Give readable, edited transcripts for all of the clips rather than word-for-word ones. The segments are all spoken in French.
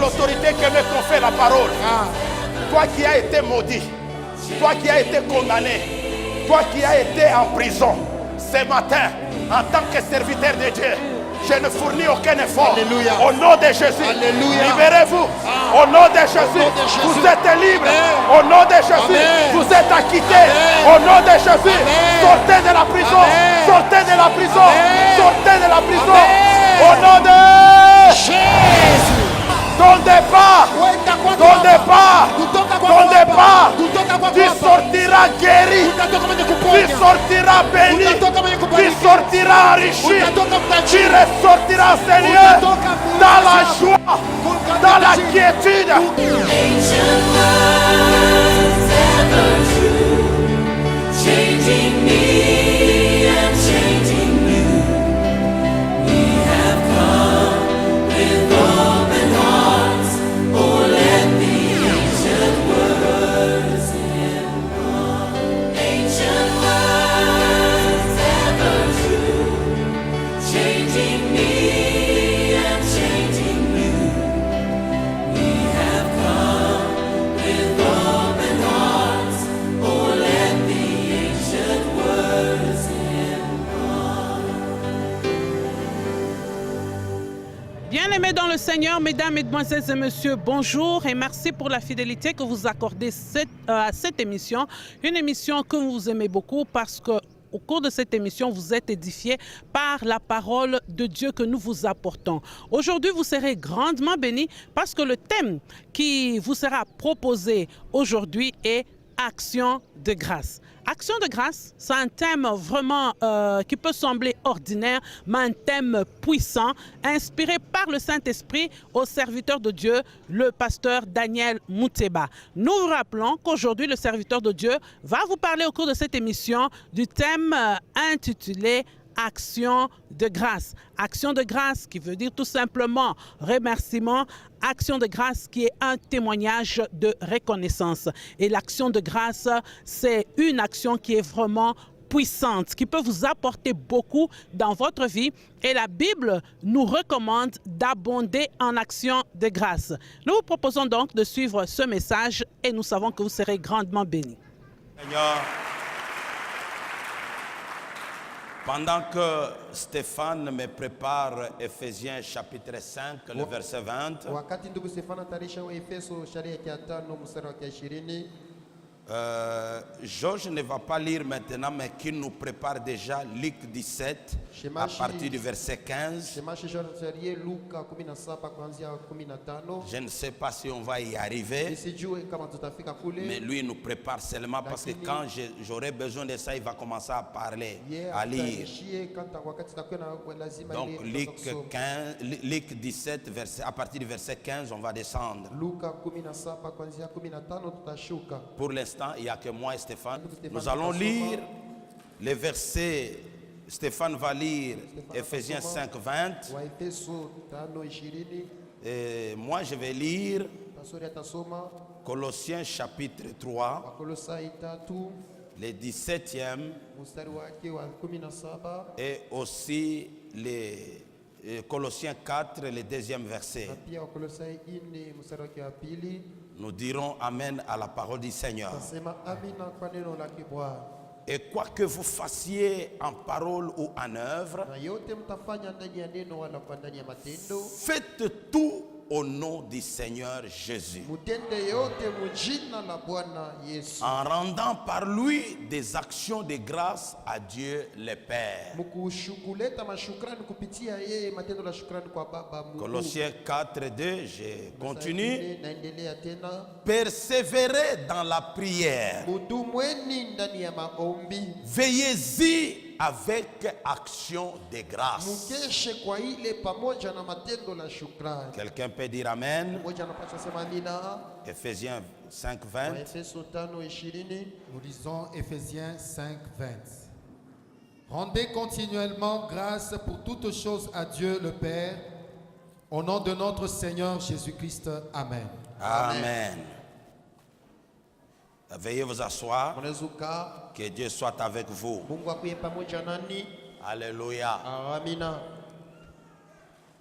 l'autorité que me confère la parole. Toi qui as été maudit, toi qui as été condamné, toi qui as été en prison, ce matin, en tant que serviteur de Dieu, je ne fournis aucun effort. Alléluia. Au nom de Jésus, Alléluia. libérez-vous. Au nom de Jésus, vous êtes libre. Au nom de Jésus, vous êtes acquittés. Au nom de Jésus, sortez de la prison. Sortez de la prison. Sortez de la prison. Au nom de Jésus. ton départ, ton départ, ton départ, tu sortiras guéri, tu sortiras béni, tu sortiras enrichi, tu ressortiras, Seigneur, dans la joie, dans la quiétude. Ancient words ever true, changing me and changing you. We have come with open hearts. Oh, let the ancient words impart. Ancient words ever true, changing me and changing you. We have come with open hearts. Oh, let the ancient words impart. Bien-aimés dans le Seigneur, mesdames, mesdemoiselles et messieurs, bonjour et merci pour la fidélité que vous accordez à cette émission. Une émission que vous aimez beaucoup parce que au cours de cette émission, vous êtes édifiés par la parole de Dieu que nous vous apportons. Aujourd'hui, vous serez grandement bénis parce que le thème qui vous sera proposé aujourd'hui est Action de grâce. Action de grâce, c'est un thème vraiment qui peut sembler ordinaire, mais un thème puissant, inspiré par le Saint-Esprit au serviteur de Dieu, le pasteur Daniel Mouteba. Nous vous rappelons qu'aujourd'hui, le serviteur de Dieu va vous parler au cours de cette émission du thème intitulé Action de grâce. Action de grâce qui veut dire tout simplement remerciement. Action de grâce qui est un témoignage de reconnaissance. Et l'action de grâce, c'est une action qui est vraiment puissante, qui peut vous apporter beaucoup dans votre vie. Et la Bible nous recommande d'abonder en action de grâce. Nous vous proposons donc de suivre ce message et nous savons que vous serez grandement bénis. Seigneur, pendant que Stéphane me prépare Ephésiens chapitre 5, le verset 20, Wakati ndugu Stefano tarisha wa Efeso sharia ya 5 mstari wa 20. Georges ne va pas lire maintenant, mais qui nous prépare déjà Luc 17 à partir du verset 15. Shemashi sharia Luka 17 kuanzia 15. Je ne sais pas si on va y arriver, Nisijue kama tutafika kule. mais lui nous prépare seulement parce que quand j'aurai besoin de ça, il va commencer à parler, à lire. Donc Luc 17, à partir du verset 15, on va descendre. Pour l'instant, il n'y a que moi et Stéphane. Nous allons lire les versets. Stéphane va lire Ephésiens 5, 20. Et moi, je vais lire Colossiens chapitre 3, le 17e, et aussi les Colossiens 4, le 2e verset. Nous dirons Amen à la parole du Seigneur. Et quoi que vous fassiez en parole ou en œuvre, faites tout au nom du Seigneur Jésus, en rendant par lui des actions de grâce à Dieu le Père. Colossiens 4, 2, je continue. Persévérez dans la prière. Veillez-y avec action de grâce. Quelqu'un peut dire Amen. Ephésiens 5, 20. Nous lisons Ephésiens 5, 20. Rendez continuellement grâce pour toutes choses à Dieu le Père, au nom de notre Seigneur Jésus-Christ. Amen. Amen. Veuillez vous asseoir. Que Dieu soit avec vous. Alléluia.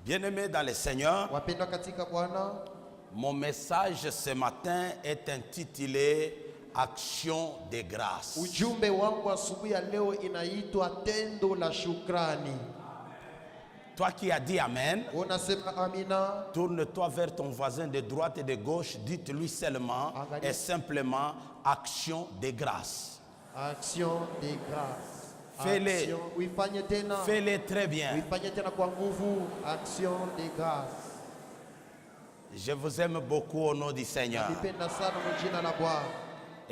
Bien-aimés dans le Seigneur, Mon message ce matin est intitulé Action de grâce. Ujumbe wangu asubuhi ya leo inaitwa tendo la shukrani. Toi qui as dit Amen, Unasema amina. tourne-toi vers ton voisin de droite et de gauche, dites-lui seulement et simplement action de grâce. Action de grâce. Fais-le. Action. Uifanye tena. Fais-le très bien. Uifanye tena kwa nguvu. Action de grâce. Je vous aime beaucoup au nom du Seigneur. Nipenda sana kwa jina la Bwana.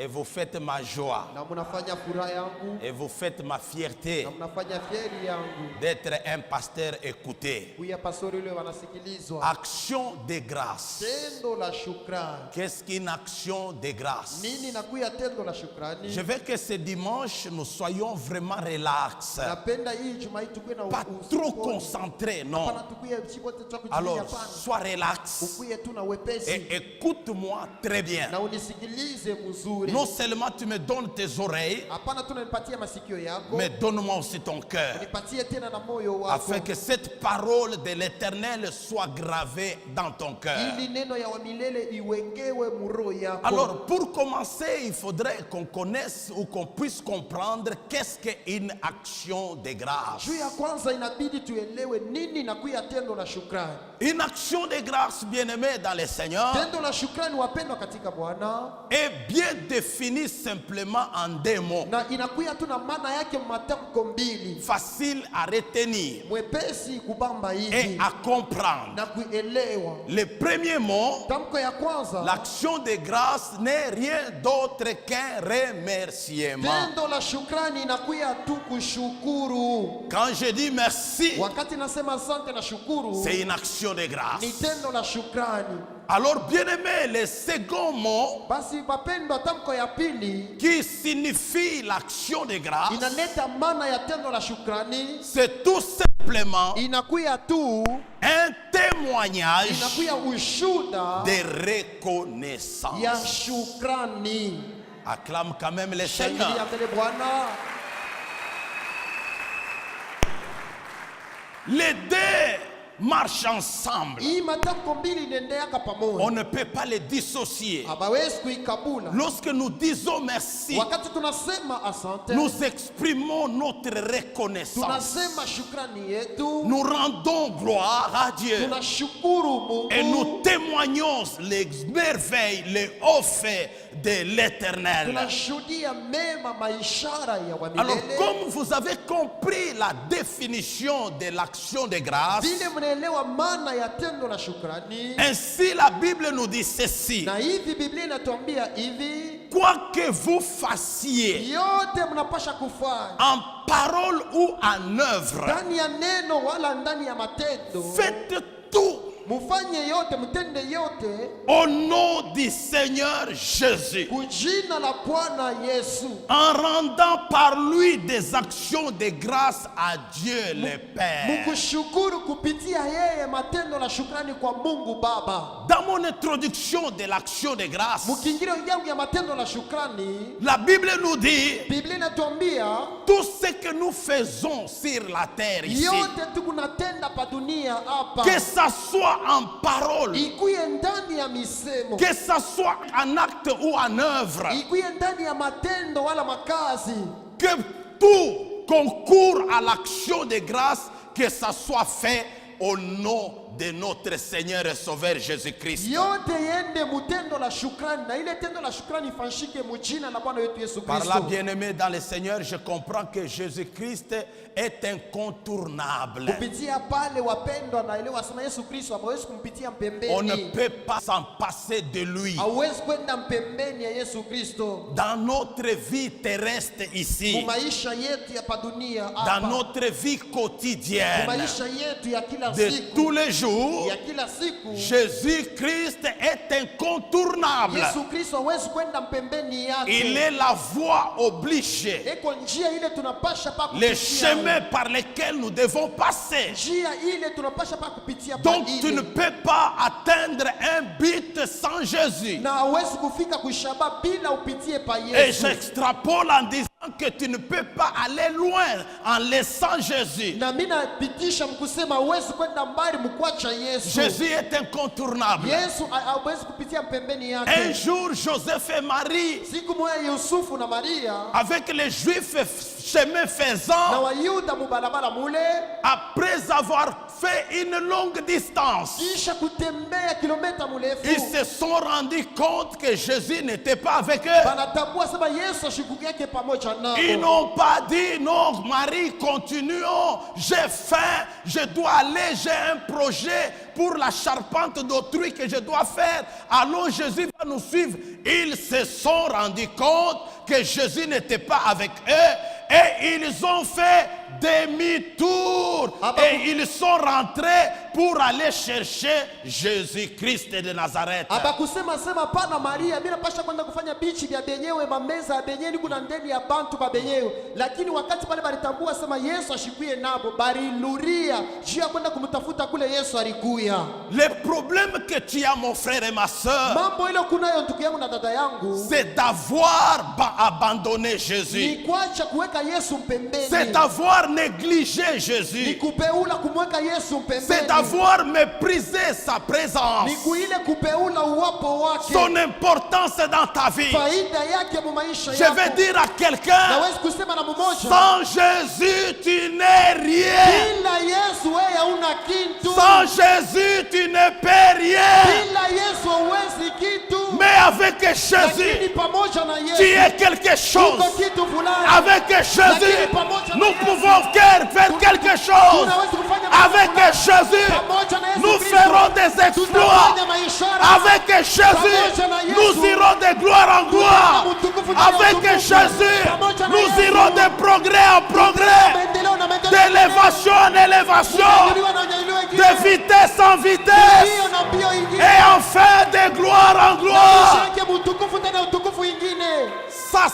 Et vous faites ma joie. Na mnafanya furaha yangu. Et vous faites ma fierté Na mnafanya fieri yangu. d'être un pasteur écouté. Kuya pastori yule wanasikilizwa. Action de grâce. Tendo la shukrani. Qu'est-ce qu'une action de grâce? Nini nakuya tendo la shukrani? Je veux que ce dimanche, nous soyons vraiment relax. Napenda hii Ijumaa tukue na Pas trop concentrés, non. Hapana tukuye chipote cha kujilia Alors, hapana. sois relax Ukuye tu na wepesi. et écoute-moi très bien. Na unisikilize mzuri. Non seulement tu me donnes tes oreilles, Hapana tu unanipatia masikio yako. mais donne-moi aussi ton cœur. Unipatie tena na moyo wako. Afin que cette parole de l'Éternel soit gravée dans ton cœur. Ili neno ya wa milele iwengewe muroho yako. Alors, pour commencer, il faudrait qu'on connaisse ou qu'on puisse comprendre qu'est-ce qu'une action de grâce. Juu ya kwanza inabidi tuelewe nini nakuya tendo la shukrani. Une action de grâce, bien-aimée dans le Seigneur, Tendo la shukrani wapendwa katika Bwana. est bien définie simplement en deux mots. Na inakuya tu na maana yake matamko mbili. Facile à retenir Mwepesi kubamba et hivi. à comprendre. Na kuelewa. Le premier mot, Tamko ya kwanza. l'action de grâce n'est rien d'autre qu'un remerciement. Tendo la shukrani inakuya tu kushukuru. Quand je dis merci, Wakati nasema asante na shukuru, c'est une action de ni grâce. tendo la shukrani. Alors, bien-aimé, le second mot Basi wapendwa, tamko ya pili qui signifie l'action de grâce, inaleta maana ya tendo la shukrani. c'est tout simplement Inakuya tu, un témoignage inakuya ushuda de reconnaissance. ya shukrani. Acclame quand même le Seigneur. Shangilia mbele Bwana. Les deux marchent ensemble. Hii matamko mbili inaendeaka On pamoja. ne peut pas les dissocier. Habawezi kuikabula. Lorsque nous disons merci, Wakati tunasema asante, nous exprimons notre reconnaissance. tunasema shukrani yetu, Nous rendons gloire à Dieu tunashukuru et Mungu, nous témoignons les merveilles, les hauts faits de l'Éternel. tunashuhudia mema maishara ya wa Alors, milele. comme vous avez compris la définition de l'action de grâce, Vile mnaelewa maana ya tendo la shukrani, ainsi la Bible nous dit ceci: na hivi Biblia inatuambia hivi, quoi que vous fassiez yote mnapasha kufanya en parole ou en œuvre, ndani ya neno wala ndani ya matendo, faites tout mufanye yote, mtende yote au nom du Seigneur Jésus, kujina la Bwana Yesu, en rendant par lui des actions de grâce à Dieu le Père. mukushukuru kupitia yeye matendo la shukrani kwa Mungu Baba. Dans mon introduction de l'action de grâce, Mukingiro yangu ya matendo la shukrani, la Bible nous dit Biblia inatuambia tout ce que nous faisons sur la terre ici, yote tukunatenda pa dunia hapa, que ça soit en parole, ikuye ndani ya misemo, que ça soit en acte ou en œuvre, ikuye ndani ya matendo wala makazi, que tout concourt à l'action de grâce, que ça soit fait au nom de notre Seigneur et Sauveur Jésus-Christ. yote yende mutendo la shukrani, na ile tendo la shukrani ifanyike mujina la Bwana wetu Yesu Par là, Kristo. bien-aimé dans le Seigneur, je comprends que Jésus-Christ est incontournable. Kupitia pale wapendwa, naelewa sana Yesu Kristo hawezi kumpitia On ne mpembeni, peut pas s'en passer de lui. hawezi kwenda mpembeni ya Yesu Kristo. Dans notre vie terrestre ici, Maisha yetu ya padunia dans hapa, notre vie quotidienne, maisha yetu ya kila de siku, tous les jours, ya kila siku, Jésus-Christ est incontournable. Yesu Kristo hawezi kwenda mpembeni Il yake. est la voie obligée, Eko njia ile tunapasha pa le kupitia, chemin par lequel nous devons passer. njia ile tunapasha pa kupitia pa Donc tu ile. ne peux pas atteindre un but sans Jésus. Na hawezi kufika kushaba bila upitie pa Et Yesu. j'extrapole en disant que tu ne peux pas aller loin en laissant Jésus. Na mimi napitisha mkusema huwezi kwenda mbali mkwacha Yesu. Jésus est incontournable. Yesu hawezi kupitia pembeni Un yake. jour, Joseph et Marie, Siku moja Yusufu na Maria avec les Juifs chemin na faisant, Wayuda mubarabara mule, après avoir fait une longue distance, kisha kutembea kilomita mrefu, ils se sont rendus compte que Jésus n'était pas avec eux. banatambua sema Yesu ashikuki yake pamoja Ils nao. n'ont pas dit non, Marie, continuons, j'ai faim, je dois aller, j'ai un projet pour la charpente d'autrui que je dois faire. Allons, Jésus va nous suivre. Ils se sont rendus compte que Jésus n'était pas avec eux et ils ont fait demi-tour et ils sont rentrés pour aller chercher Jésus-Christ de Nazareth. Abakusema sema pana Maria, mimi napasha kwenda kufanya bichi vya benyewe, mameza ya benyewe kuna ndani ya bantu ba benyewe. Lakini wakati pale balitambua sema Yesu ashikuye nabo, baliluria juu ya kwenda kumtafuta kule Yesu alikuya. Le problème que tu as, mon frère et ma soeur, Mambo ile kunayo ndugu yangu na dada yangu, c'est d'avoir abandonné Jésus. ni kuacha kuweka Yesu pembeni. C'est d'avoir négligé Ni Jésus. kupeula kumweka Yesu C'est pembeni. d'avoir méprisé sa présence, Ni kuile kupeula uwapo wake. son importance dans ta vie. Faida yake mu maisha Je yako. vais dire à quelqu'un, Nawezi kusema na mmoja, sans Jésus, tu n'es rien. bila Yesu wewe hauna kitu. Sans Jésus, tu ne peux rien. Bila Yesu huwezi kitu. Mais avec Jésus, Lakini pamoja na tu Yesu es quelque chose. uko kitu fulani. Avec Jésus, nous pouvons faire quelque chose. Tunaweza kufanya mambo Avec fulani. Jésus, Pamoja na Yesu nous Kristo, ferons des exploits. tutafanya maishara. Avec Jésus, nous irons de gloire en gloire. Avec Jésus, nous irons de progrès en progrès, Maendeleo na maendeleo. d'élévation en élévation, Kuinuliwa na kuinuliwa ingine. de vitesse en vitesse, Mbio na mbio ingine. et enfin de gloire en gloire. Maisha yake utukufu tena utukufu ingine. Ça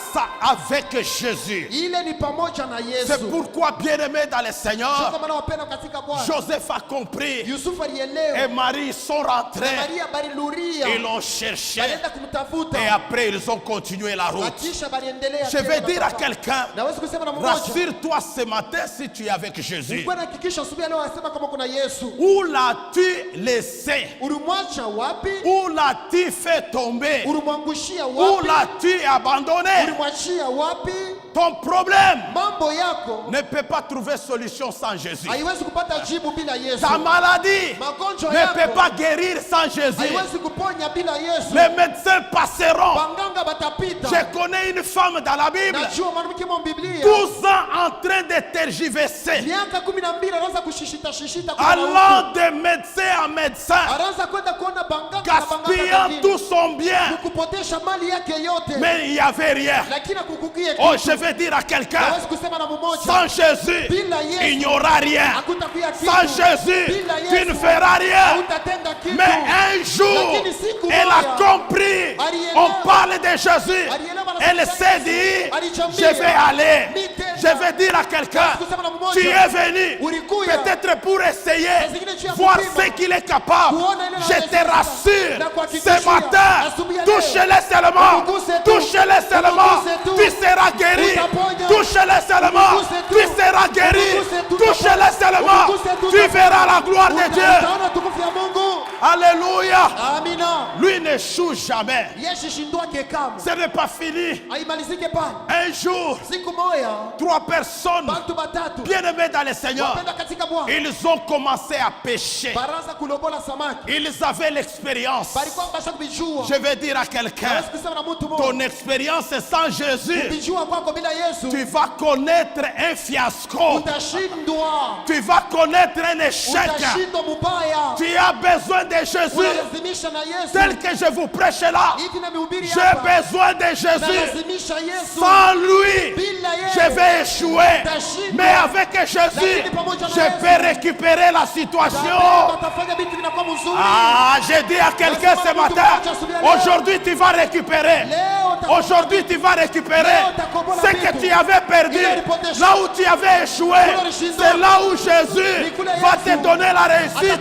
avec Jésus. Ile ni pamoja na Yesu. C'est pourquoi, bien-aimés dans le Seigneur, Kwa maana wapendwa katika Bwana. Joseph a compris Yusufu et alielewa. Marie sont rentrés. Maria baliluria. Ils l'ont cherché Balienda kumtafuta. et après ils ont continué la route. Kisha baliendelea. Je vais dire à quelqu'un, Naweza kusema na mmoja. rassure-toi ce matin si tu es avec Jésus. Ulikuwa hakikisha asubuhi leo asema kama kuna Yesu. Où l'as-tu laissé? Ulimwacha wapi? Où l'as-tu fait tomber? Ulimwangushia Où wapi? l'as-tu abandonné? Ulimwachia wapi? Ton problème Mambo yako ne peut pas trouver solution sans Jésus. haiwezi kupata jibu bila Yesu. Ta maladie Magonjwa ne peut yako pas guérir sans Jésus. haiwezi kuponya bila Yesu. Les médecins passeront. Waganga batapita. Je connais une femme dans la Bible, Najua mwanamke mwa Biblia 12 ans en train de tergiverser, miaka 12 anaanza kushishita kwa huko. allant de médecin en médecin, Anaanza kwenda kuona banganga na gaspillant banganga tout son bien, kupotesha mali yake yote. mais il n'y avait rien. Lakini akukukie Oh, kitu. je vais dire à quelqu'un, Hawezi kusema na mmoja. sans Jésus, Bila Yesu il n'y aura rien. hakutakuya kitu. Sans Jésus, Bila tu Yesu ne feras rien. hautatenda kitu. Mais un jour, Lakini siku elle moja, a compris. alielewa. On parle de Jésus. Alielewa na Elle kusema s'est Yesu. dit, Alichambia. je vais aller. Nitenda. Je vais dire à quelqu'un, Kusema na mmoja. tu es venu Ulikuya. peut-être pour essayer, zingine tu ya voir kupima. ce qu'il est capable. Kuona ile Je te anaweza. rassure, Na kuhakikishia. ce matin, Asubuhi ya leo. touche-le seulement. Umguse tu. Touche-le seulement. Umguse tu. Tu seras guéri. Utaponya. Touche-le seulement. Umguse tu. Tu seras guéri. Umguse tu. Touche-le seulement. Umguse tu. Tu verras la gloire de Dieu. Utaona tukufu ya Mungu. Alléluia. Amina. Lui n'échoue jamais. Yesu shindwake kama. Ce n'est pas fini. Haimalizike pale. Un jour, Siku moja 3 personnes bantu batatu bien-aimées dans le Seigneur, wapenda katika Bwana ils ont commencé à pécher. baraza kulobola samaki. Ils avaient l'expérience. Balikuwa basha kubijua. Je vais dire à quelqu'un, Hawezi kusema na mtu ton mmoja. expérience sans Jésus, Kubijua kwako bila Yesu tu vas connaître un fiasco. utashindwa. Tu vas connaître un échec. Utashindwa mubaya. Tu as besoin de Jésus. Unalazimisha na Yesu. Tel que je vous prêche là, Hivi na mihubiri j'ai hapa. besoin de Jésus. Nalazimisha Yesu. Sans lui, Bila yeye. je vais échouer. Utashindwa. Mais avec Jésus, je peux récupérer la situation. Watafanya vitu vinakuwa mzuri. Ah, j'ai dit à quelqu'un ce matin, aujourd'hui tu vas récupérer. Aujourd'hui tu vas récupérer ce que tu avais perdu. Là où tu avais échoué, c'est là où Jésus va te donner la réussite.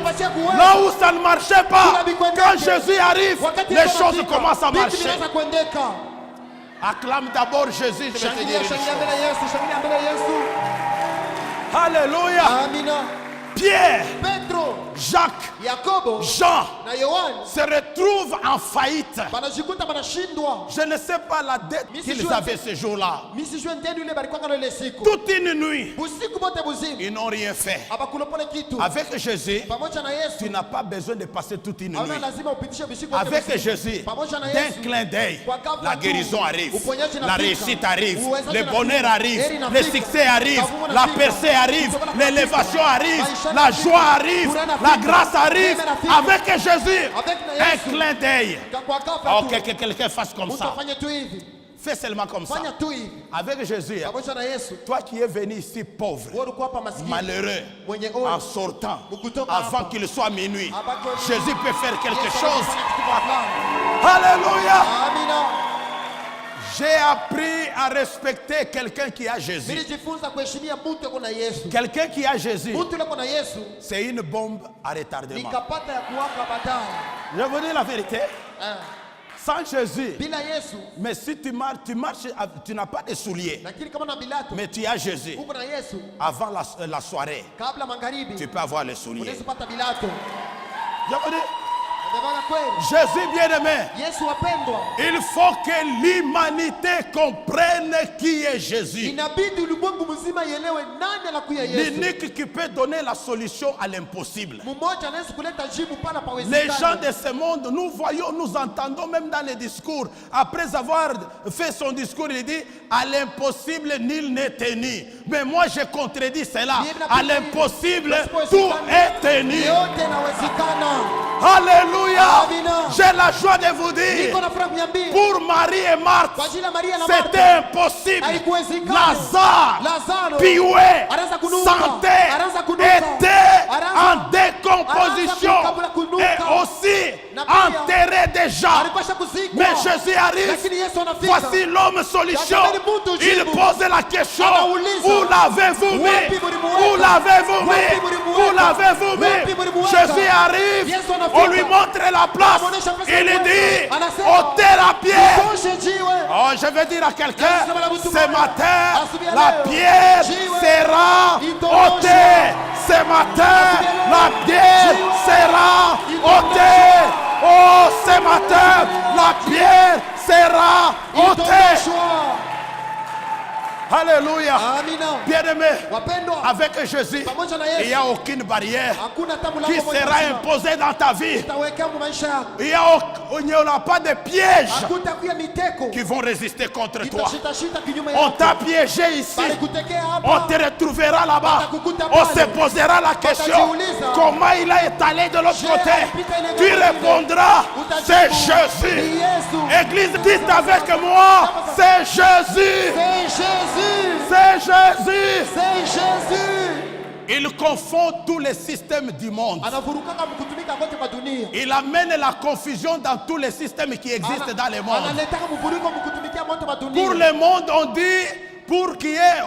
Là où ça ne marchait pas, quand Jésus arrive, les choses commencent à Vitu marcher. vinaweza kuendeka. Acclame d'abord Jésus. Je vais te dire Shangilia, une shangilia chose. mbele ya Yesu, shangilia mbele ya Yesu. Alléluia. Amina. Pierre, Petro, Jacques, Yakobo Jean na Yohana se retrouvent en faillite. banajikuta banashindwa. Je ne sais pas la dette qu'ils avaient ce jour-là. Mimi sijui ndeni ile balikuwa kana ile siku. Toute une nuit, Usiku bote buzima. ils n'ont rien fait. Abakulopole kitu. Avec Jésus, Pamoja na tu Yesu. n'as pas besoin de passer toute une Hauna nuit. lazima upitishe usiku wote Avec buzima. Jésus, Pamoja na d'un Yesu. clin d'œil, Kwa ghafla la tu, guérison arrive, uponyaji la unafika. réussite arrive, Uwezaji le unafika. bonheur arrive, Heri le inafika. succès arrive, Mavuno la yanafika. percée arrive, Kutoka na l'élévation nafika. arrive, Maisha la yanafika. joie arrive, Furaha la inafika. grâce arrive. Neema inafika. Avec Jésus, Avec na un Yesu. clin d'œil. Kwa ghafla Ok, tu. que quelqu'un fasse comme Mtu ça. afanye tu hivi. Fais seulement comme ça. Fanya tu hivi. Avec Jésus, Pamoja na Yesu. toi qui es venu ici pauvre, Wewe ulikuwa hapa maskini. malheureux, Mwenye en oi. sortant, Ukutoka avant hapa. qu'il soit minuit, Abako- Jésus peut faire quelque Yesu chose. anafanya kitu kwa fulani. Alléluia. Amina. J'ai appris à respecter quelqu'un qui a Jésus. Nilijifunza kuheshimia mtu yuko na Yesu. Quelqu'un qui a Jésus, Mtu yuko na Yesu c'est une bombe à retardement. nikapata ya kuwaka baadaye. Je vous dis la vérité. Eh, Sans Jésus, bila Yesu, mais si tu marches, tu n'as pas de souliers, lakini kama na bilato mais tu as Jésus. uko na Yesu, Avant la soirée, kabla magharibi tu peux avoir les souliers. unaweza pata bilato. Je vous dis, Ndio kweli. Jésus bien-aimé, Yesu wapendwa, il faut que l'humanité comprenne qui est Jésus. inabidi ulimwengu mzima ielewe nani anakuya Yesu. L'unique qui peut donner la solution à l'impossible. Mmoja anaweza kuleta jibu pala pa Les gens wezekana. de ce monde, nous voyons, nous entendons même dans les discours. Après avoir fait son discours, il dit à l'impossible, nul n'est tenu. Mais moi, je contredis cela. À l'impossible, tout est tenu. Yote inawezekana. Alléluia. Amina. J'ai la joie de vous dire, Niko na furaha kuambia pour Marie et Marthe, kwa ajili ya Maria na c'était Martha impossible. haikuwezekana. Lazare, pioué, Anaanza kunuka. santé, Anaanza kunuka. était Anaanza- en décomposition anaanza kabla kunuka. et aussi Na pia, enterré déjà. alipasha kuzikwa. Mais Jésus arrive. Lakini Yesu anafika. Voici l'homme solution. Tazameni mtu Il jibu. pose la question. Anauliza. Où l'avez-vous mis? Wapi mlimuweka? Où l'avez-vous mis? Wapi mlimuweka? Où l'avez-vous Wapi mis? mlimuweka? Jésus arrive. Yesu anafika. On lui montre la place. Anamuonesha place Il ya dit, kuweka. Anasema, ôtez la pierre. Toshe jiwe. Oh, je veux dire à quelqu'un, Nasema na mtu ce mmoja, matin, asubuhi ya la leo, pierre jiwe sera itaondoshwa. ôtée. Ce matin, Asubuhi ya leo, la pierre jiwe sera itaondoshwa. ôtée. Oh, ce matin, la pierre sera ôtée. Itaondoshwa. Alléluia. Amina. Bien-aimé, Wapendwa, avec Jésus, pamoja na Yesu, il n'y a aucune barrière hakuna hata qui mlango mmoja sera mzima imposée dans ta vie. utaweka mu maisha yako. Il n'y aura pas de pièges Hakutakuya miteko qui vont résister contre toi. itashitashita kinyume On yako. t'a piégé ici. Balikutekea On hapa. te retrouvera là-bas. Watakukuta On pale. se posera la question. Watajiuliza. Comment il a étalé de l'autre Je côté? alipita ile Tu mwingine. répondras, Utajibu, c'est ni Jésus. Yesu. Église, dites avec moi, c'est Jésus. C'est Jésus. C'est Jésus. C'est Jésus. Il confond tous les systèmes du monde. Anavurukaka mkutumika kote kwa dunia. Il amène la confusion dans tous les systèmes qui existent dans le monde. Analetaka mvuriko mkutumikia moto wa dunia. Pour le monde, on dit,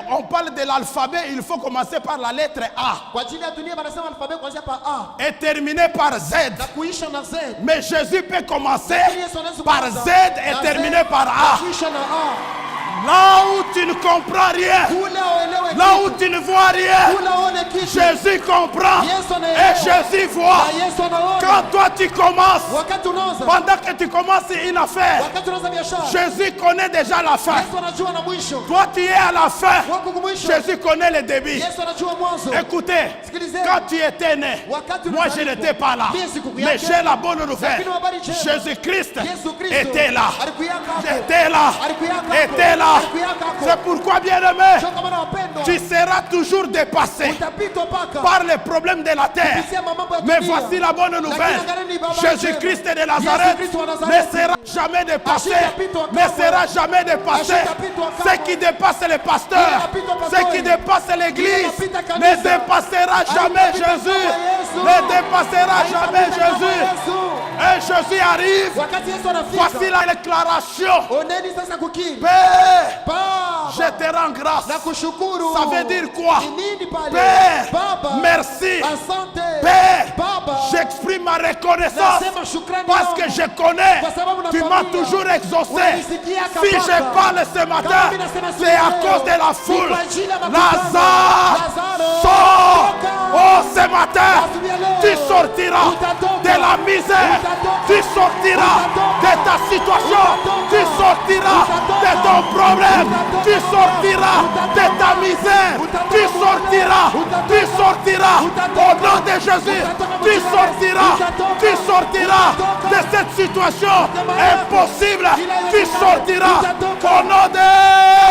on parle de l'alphabet, il faut commencer par la lettre A Kwa ajili ya dunia wanasema alfabeti kuanzia pa A et terminer par Z. na kuisha na Z. Mais Jésus peut commencer Yesu anaweza par kuanza Z na et terminer par na A. kuisha na A. Là où tu ne comprends rien, Kule uelewe là où kitu. tu ne vois rien, Kule uone kitu. Jésus comprend Yesu et anaelewa. Jésus voit. Na Yesu anaona. Quand toi tu commences, Wakati unaanza. pendant que tu commences une affaire, Wakati unaanza biashara. Jésus connaît déjà la fin. Yesu anajua na mwisho. Toi tu es à la fin, Wako kumwisho. Jésus connaît le début. Yesu anajua mwanzo. Écoutez, Sikilizeni. quand tu étais né, Wakati moi je ulizaliwa. n'étais pas là, Mimi siku mais yake. j'ai la bonne nouvelle. Lakini habari njema. Jésus-Christ Yesu Kristo. était là. Alikuyaka hapo. J'étais là. Alikuyaka hapo. Était là. Alikuyaka hapo. C'est pourquoi, bien-aimé, Sio kama na wapendwa. tu seras toujours dépassé Utapitwa paka. par les problèmes de la terre. Kupitia mambo ya Mais dunia. voici la bonne Lakini nouvelle. angalia baba Jésus-Christ njema. de Nazareth Yesu Kristo wa ne Nazareti. sera jamais dépassé. Ashitapitwa Ne kamwe. sera jamais dépassé. Ashitapitwa kamwe. Ce qui dépasse les pasteurs, Inapitwa ce pastori. qui dépasse l'église, Inapita ne kanisa. dépassera jamais Inapita Jésus. kama Yesu. Ne dépassera jamais Inapita kama Jésus. Yesu. Et Jésus arrive. Wakati Yesu anafika. Voici la déclaration. Oneni sasa kukiri. Père, Baba. je te rends grâce. Na kushukuru. Ça veut dire quoi? Ni nini pale? Père, Baba. merci. Asante. Père, Baba, j'exprime ma reconnaissance nasema shukrani parce que yangu. je connais, Kwa sababu tu m'as nakwambia, toujours exaucé. unanisikia Si je kabisa. parle ce matin, Kama mimi nasema c'est à leo, cause de la ni foule. kwa ajili ya makutano. Lazare, Lazaro, sors. toka. Oh, ce matin, Asubuhi ya leo, tu sortiras utatoka. de la misère. Utatoka. Tu sortiras Utatoka. de ta situation. Utatoka. Tu sortiras Utatoka. de ton problème. Utatoka. Tu sortiras de ta misère. Utatoka. Tu sortiras. Utatoka. Tu sortiras. Utatoka. Au nom de Jésus, Utatoka. tu sortiras. Utatoka. Tu sortiras Utatoka. de cette situation Utatoka. impossible. Utatoka. Tu sortiras Utatoka. au nom de...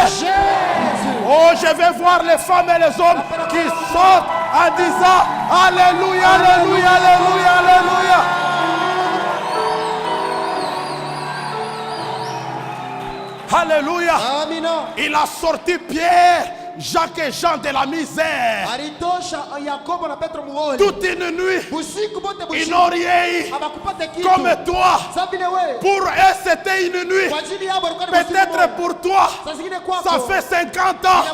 Jésus. Oh, je vais voir les femmes et les hommes qui sortent en disant Alléluia, Alléluia, Alléluia, Alléluia. Alléluia. Amina. Il a sorti Pierre, Jacques et Jean de la misère. Alitosha Yakobo na Petro muone. Toute une nuit, Busiku bote ils busiku. n'ont rien eu. Hawakupata kitu. Comme toi, Sawa vile wewe. pour eux c'était une nuit. Kwa ajili yao walikuwa ni busiku Peut-être moja. pour toi, Saa zingine kwako. ça fait 50 ans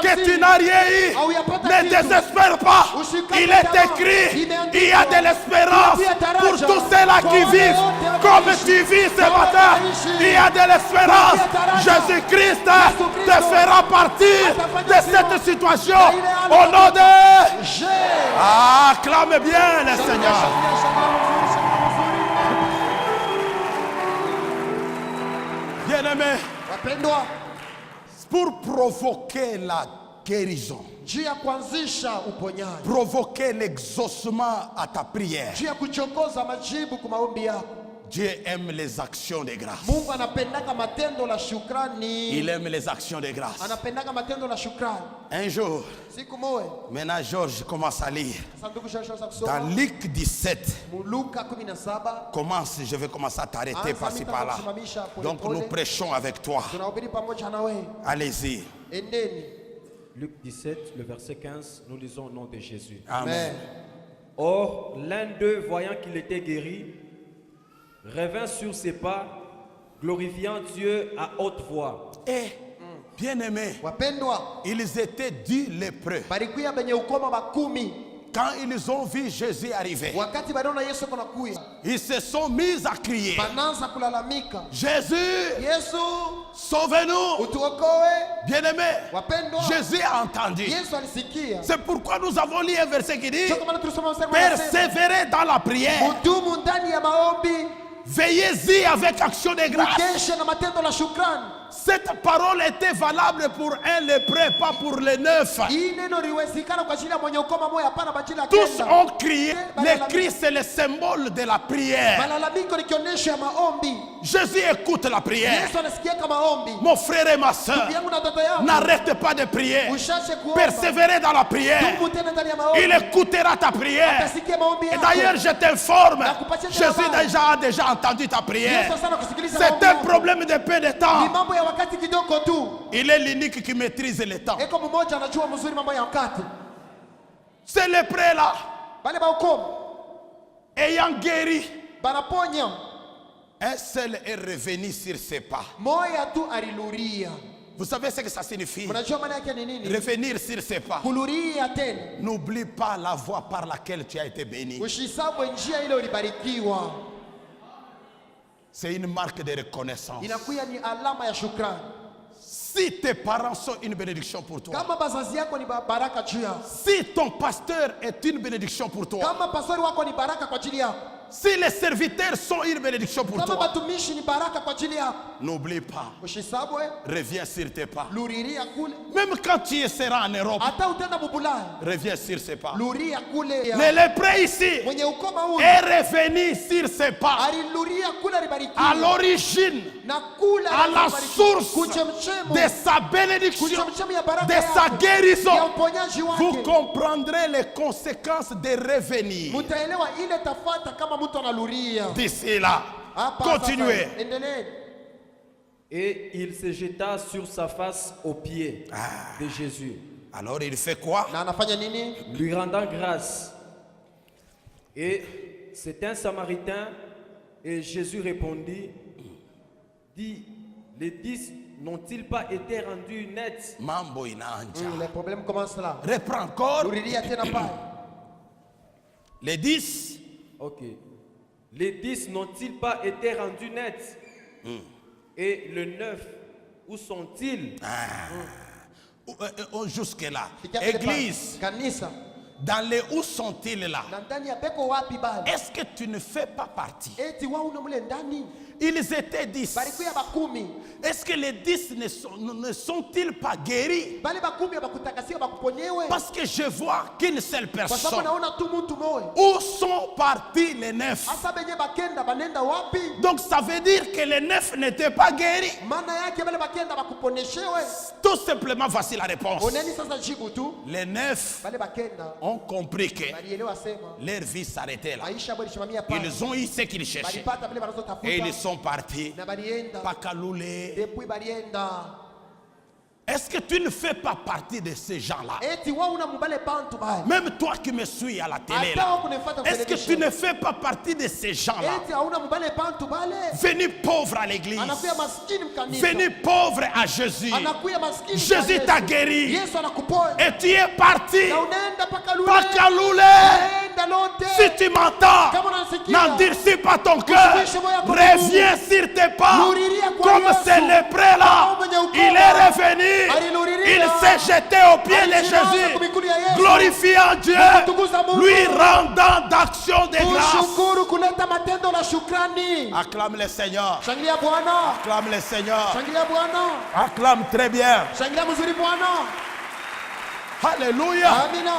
que tu n'as rien eu. Hauyapata Ne kitu. désespère pas. Usikate Il est tamaa. écrit, Imeandikwa. il y a de l'espérance Pia taraja. pour tous ceux-là Kwa qui wale vivent wote comme wanaishi. tu vis ce Kwa wale matin. wanaishi. Il y a de l'espérance. Pia taraja. Jésus-Christ Yesu te Kristo. fera partir Atafanya de cette sio. situation Na ile hali au nom de... Jésus. Ah, acclame bien le Seigneur. Bien-aimé, Wapendwa, pour provoquer la guérison, juu ya kuanzisha uponyaji, provoquer l'exaucement à ta prière, juu ya kuchokoza majibu kwa maombi yako. Dieu aime les actions de grâce. Mungu anapendaka matendo la shukrani. Il aime les actions de grâce. Anapendaka matendo la shukrani. Un jour, Siku moja, maintenant Georges commence à lire. sanduku shasha Dans kusoma Luc 17, Luka 17. je vais commencer à t'arrêter Anza par-ci mimi par-là. nitakusimamisha pole Donc pole. nous prêchons avec toi. Tunahubiri pamoja na wewe. Allez-y. Endeni. Luc 17, le verset 15, nous lisons au nom de Jésus. Amen. Or, l'un d'eux, voyant qu'il était guéri, revint sur ses pas, glorifiant Dieu à haute voix. Et, bien-aimés, Wapendwa, ils étaient 10 lépreux. balikuya benye ukoma makumi. Quand ils ont vu Jésus arriver, Wakati baliona Yesu kuna kuya, ils se sont mis à crier, bananza kulalamika. Jésus, Yesu, sauve-nous. utuokoe. Bien-aimés, Wapendwa, Jésus a entendu. Yesu alisikia. C'est pourquoi nous avons lu un verset qui dit, Sio kama tulisoma mstari unasema, persévérez dans la prière, mudumu ndani ya maombi, veillez-y avec action de grâce. mukeshe na matendo la shukrani. Cette parole était valable pour un lépreux, pas pour les 9. Hii neno liwezekana kwa ajili ya mwenye ukoma moyo, hapana kwa ajili ya Tous kenda. ont crié. Les cris, c'est le symbole de la prière. Malalamiko ni kionyesho ya maombi. Jésus écoute la prière. Yesu anasikia kama maombi. Mon frère et ma soeur, Ndugu yangu na dada yangu, n'arrête pas de prier. ushache kuomba. Persévérez dans la prière. Dumu tena ndani ya maombi. Il écoutera ta prière. Atasikia maombi Et yako. d'ailleurs, je t'informe, Nakupatia Jésus habari. a déjà entendu ta prière. Yesu sana kusikiliza C'est maombi un yako. problème de peu de Ni temps. mambo ya wakati kidogo tu. Il est l'unique qui maîtrise le temps. Eko mmoja anajua mzuri mambo ya wakati. C'est le prêt là, Bale ba ukoma ayant guéri, banaponya. un seul est revenu sur ses pas. Moya tu aliluria. Vous savez ce que ça signifie? Mnajua maana yake ni nini? Revenir sur ses pas. Kuluria tena. N'oublie pas la voie par laquelle tu as été béni. Ushisabu njia ile ulibarikiwa. C'est une marque de reconnaissance. Inakuya ni alama ya shukrani. Si tes parents sont une bénédiction pour toi, Kama bazazi yako ni baraka juu yako. si ton pasteur est une bénédiction pour toi, Kama pastori wako ni baraka kwa ajili yako. si les serviteurs sont une bénédiction pour Kama toi, batumishi ni baraka kwa ajili yako. n'oublie pas, Ushisabu reviens sur tes pas. luriria kule. Même quand tu seras en Europe, Hata utenda bubulani. reviens sur ses pas. Luria kule. Le lépreux ici Mwenye ukoma huyu est revenu sur ses pas. aliluria kule alibarikiwa. À l'origine, Na kule à la alibarikiwa. source Kuchemchemu. de sa bénédiction, Kuchemchemu ya baraka de sa yake. guérison, Ya uponyaji vous wake. comprendrez les conséquences de revenir. Mutaelewa ile tafata kama mtu analuria. D'ici là, Hapa continuez. sasa, endelee. Et il se jeta sur sa face aux pieds de Jésus, Alors il fait quoi? Na anafanya nini? lui rendant grâce. Et c'est un Samaritain, et Jésus répondit, dit, les 10 n'ont-ils pas été rendus nets? Mambo inaanja. Le problème commence là. Reprends encore. Luria tena pale. Les 10, Ok. Les 10 n'ont-ils pas été rendus nets? Et le 9, où sont-ils? jusque-là. Fikia pale Église, pale. Kanisa. dans les où sont-ils là? Na ndani ya beko wapi bali? Est-ce que tu ne fais pas partie? Eti wao una mule ndani. Ils étaient 10. Balikuya bakumi. Est-ce que les 10 ne sont-ils pas guéris? Bale bakumi bakutakasia bakuponyewe. Parce que je vois qu'une seule Kwa sababu personne. naona tu mtu moyo. Où sont partis les 9? Asa benye bakenda banenda wapi? Donc ça veut dire que les 9 n'étaient pas guéris. Maana yake bale bakenda bakuponeshewe. Tout simplement, voici la réponse. Oneni sasa jibu tu. Les 9 Bale bakenda ont compris que balielewa sema leur vie s'arrêtait là. maisha bali shimamia pale. Ils ont eu ce qu'ils cherchaient. Balipata vile wanazotafuta. Et ils sont partis. Na balienda. Pakaloulé. Depuis balienda. Est-ce que tu ne fais pas partie de ces gens-là? Eti wao una mbale bantu bali. Même toi qui me suis à la télé Hata là. wao kunifuata kwa Est-ce que television. tu ne fais pas partie de ces gens-là? Eti hauna mbale bantu bale. Venus pauvres à l'église. Anakuya maskini mkanisa. Venus pauvres à Jésus. Anakuya maskini. Jésus kwa t'a Yesu. guéri. Yesu anakuponya. Et tu es parti. Na unaenda paka lule. Pakaloulé. Unaenda lote. Si tu m'entends, Kama unasikia. n'endurcis pas ton cœur. Usiwishe moyo wako Reviens sur tes pas. Luriria kwa Comme Yesu. c'est lépreux là. Kama mwenye ukoma. Il est revenu. Aliluriria. Il s'est jeté aux pieds de Alisimama Jésus. kwa miguu ya Yesu. Glorifiant Dieu. Kumtukuza Mungu. Lui rendant d'action de grâce. Kushukuru kuleta matendo la shukrani. Acclame le Seigneur. Shangilia Bwana. Acclame le Seigneur. Shangilia Bwana. Acclame très bien. Shangilia mzuri Bwana. Alléluia. Amina.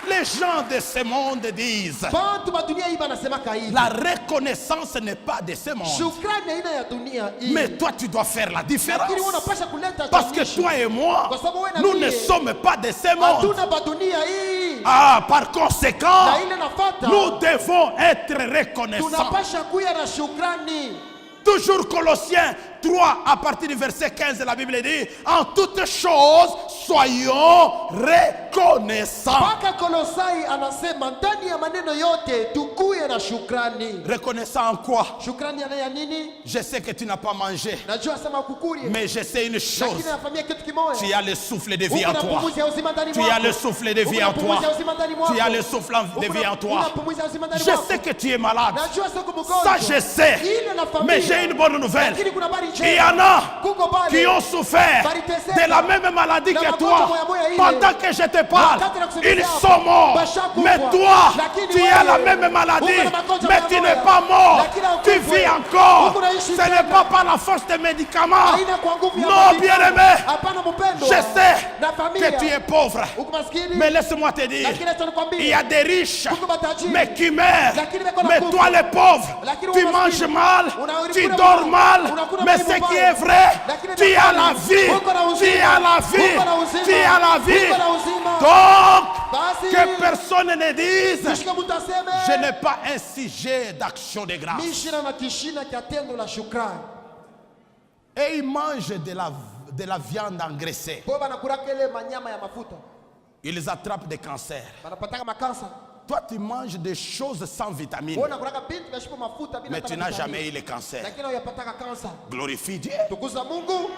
Les gens de ce monde disent, Bantu ba dunia hii banasemaka hivi. la reconnaissance n'est pas de ce monde. Shukrani haina ya dunia hii. Mais toi, tu dois faire la différence. Lakini wewe unapasha kuleta Parce que changisho. toi et moi, Kwa sababu wewe na nous mimi, ne sommes pas de ce monde. hatuna ba dunia hii. Ah, par conséquent, Na ile nafata. nous devons être reconnaissants. Tunapasha kuya na shukrani. Toujours Colossiens 3, à partir du verset 15, la Bible dit, en toutes choses, soyons reconnaissants. Mpaka Kolosai anasema ndani ya maneno yote tukuye na shukrani. Reconnaissant en quoi? Shukrani ya nini? Je sais que tu n'as pas mangé, Najua sema kukurie. mais je sais une chose. Lakini nafanyia kitu kimoja. Tu as le souffle de vie en Uko na toi. pumuzi ya uzima ndani Tu mwako. as le souffle de vie en Uko na toi. pumuzi ya uzima ndani mwako. Tu as le souffle de vie en toi. Una pumuzi ya uzima ndani Je mwako. sais que tu es malade. Najua siko mgonjwa. Ça, je sais. Ile na familia. Mais j'ai une bonne nouvelle. Lakini kuna habari njema. Il y en a Kuko pale. qui ont souffert de la même maladie Na que magonjwa toi. moya moya ile. Pendant que je te parle, Wakati nakusemea ils hapa, sont morts. bashakufa. Mais toi, Lakini tu as la wewe, même maladie, uko na magonjwa mais moya tu moya. n'es pas mort. Lakini Tu haukufa. vis encore. Uko naishi Ce tena. n'est pas par la force des médicaments. Haina kwa nguvu ya Non, magonjwa. bien-aimé. Hapana mpendwa. Je sais Na familia. que tu es pauvre. Uko maskini. Mais laisse-moi te dire, Lakini acha nikwambie. il y a des riches, Uko matajiri. mais qui meurent. Lakini beko na Mais kufa. toi, les pauvres, Lakini tu wewe manges maskini. mal, Unakula tu vibaya. dors mal. Unakula Mais vibaya. ce qui est vrai, Lakini tu as la beko vie. uko na uzima. Tu as la vie. Uko na uzima. Tu as la vie. Uko na uzima. Donc, Basi. que personne ne dise, Kishika mtu aseme. je n'ai pas un sujet d'action de grâce. Mishina na kishina cha tendo la shukrani. Et ils mangent de la viande engraissée. Kwa banakuraka ile manyama ya mafuta. Ils attrapent des cancers. Banapataka makansa. Toi, tu manges des choses sans vitamines, Wewe unakuraka bintu na shipo mafuta bila mais tu hata n'as vitamini. jamais eu le cancer. Lakini uyapataka kansa. Glorifie Dieu. Tukuza Mungu.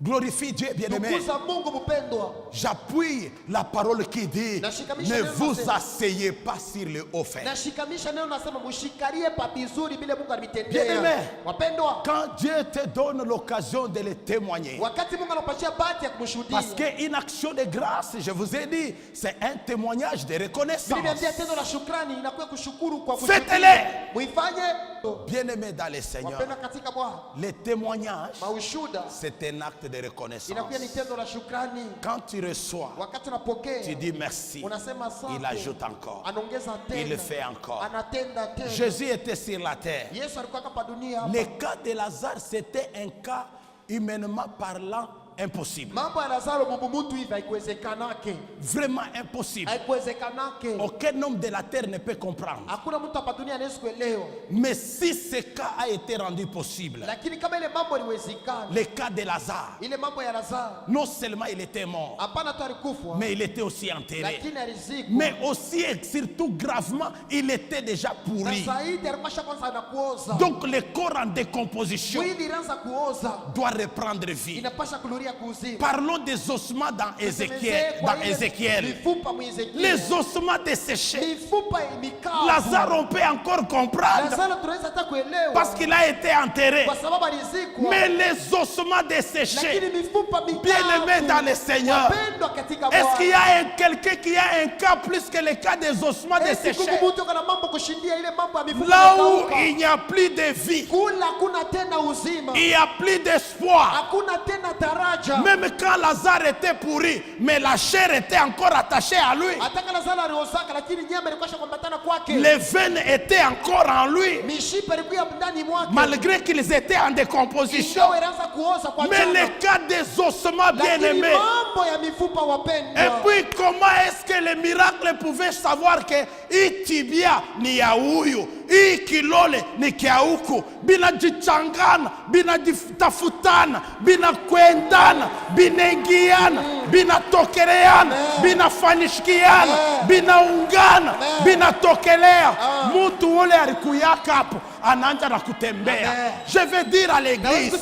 Glorifie Dieu, bien-aimé. Tukuza Mungu mpendwa. J'appuie la parole qui dit, Nashikamisha ne neno vous nasema. asseyez pas sur le haut fait. Nashikamisha neno nasema mushikarie pa bizuri bila Mungu Bien-aimé. alimitendea. Wapendwa, Quand Dieu te donne l'occasion de le témoigner, wakati Mungu anapatia bahati ya kumshuhudia. parce qu'une action de grâce, je vous ai dit, c'est un témoignage de reconnaissance. Niliambia tendo la shukrani inakuwa kushukuru kwa Faites-le. Muifanye. Bien-aimé dans le Seigneur, Wapendwa katika Bwana. le témoignage, Maushuda c'est un acte de reconnaissance. inakuwa ni tendo la shukrani. Quand tu reçois, Wakati unapokea tu dis merci. unasema asante. Il ajoute encore. Anaongeza tena. Il le fait encore. Anatenda tena. Jésus était sur la terre. Yesu alikuwa hapa dunia hapa. Le cas de Lazare, c'était un cas humainement parlant impossible. Mambo ya Lazaro mtu hivi haikuwezekanake. Vraiment impossible. Haikuwezekanake. Aucun homme de la terre ne peut comprendre. Hakuna mtu hapa dunia anaweza kuelewa. Mais si ce cas a été rendu possible, Lakini kama ile mambo iliwezekana, le cas de Lazare, ile mambo ya Lazaro, non seulement il était mort, hapana tu alikufa, mais il était aussi enterré. lakini alizikwa. Mais aussi et surtout gravement, il était déjà Na pourri. zaidi alikuwa kwanza anakuoza. Donc le corps en décomposition Mwili ilianza kuoza. doit reprendre vie. Inapasha kurudia naluria kuzimu. Parlons des ossements dans Ézéchiel. Dans Ézéchiel. Mifupa mu Ezekiel. Les ossements desséchés. Mifupa mikavu. Lazare, on peut encore comprendre. Lazaro tunaweza hata kuelewa. Parce qu'il a été enterré. Kwa sababu alizikwa. Mais les ossements desséchés, Lakini mifupa mikavu. bien-aimés dans le Seigneur, Wapendwa katika Bwana. est-ce qu'il y a quelqu'un qui a un cas plus que le cas des ossements desséchés? Mtu kana mambo kushindia ile mambo ya mifupa Là où mikauka. il n'y a plus de vie, Kula hakuna tena uzima. il n'y a plus d'espoir. Hakuna tena daraja. Même quand Lazare était pourri, mais la chair était encore attachée à lui. Ataka Lazaro aliozaka lakini nyama ilikuwa shakwambatana kwake. Les veines étaient encore en lui, Mishipa ilikuwa ndani mwake. malgré qu'ils étaient en décomposition. Ingawa ilianza kuoza kwa Mais jana. le cas des ossements Lakini bien-aimés. mambo ya mifupa wapendwa. Et puis comment est-ce que les miracles pouvaient savoir que itibia ni ya huyu, hii kilole ni kia huku, bina jichangana, bina jitafutana, bina kwendana, bina ingiana, bina tokereana, bina fanishikiana, bina ungana, bina tokelea. Mtu ule alikuyaka hapo anaanza na kutembea. Je veux dire à l'église,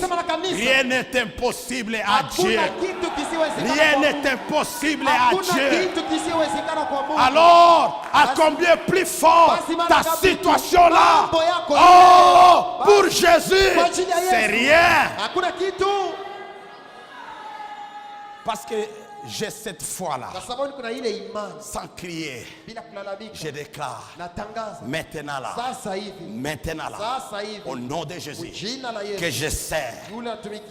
rien n'est impossible à Dieu. Rien n'est impossible à Dieu. Alors, à combien plus fort ta situation là? Oh, pour Jésus, c'est rien. Parce que j'ai cette foi-là, sans crier, je déclare, maintenant là, au nom de Jésus, que je sais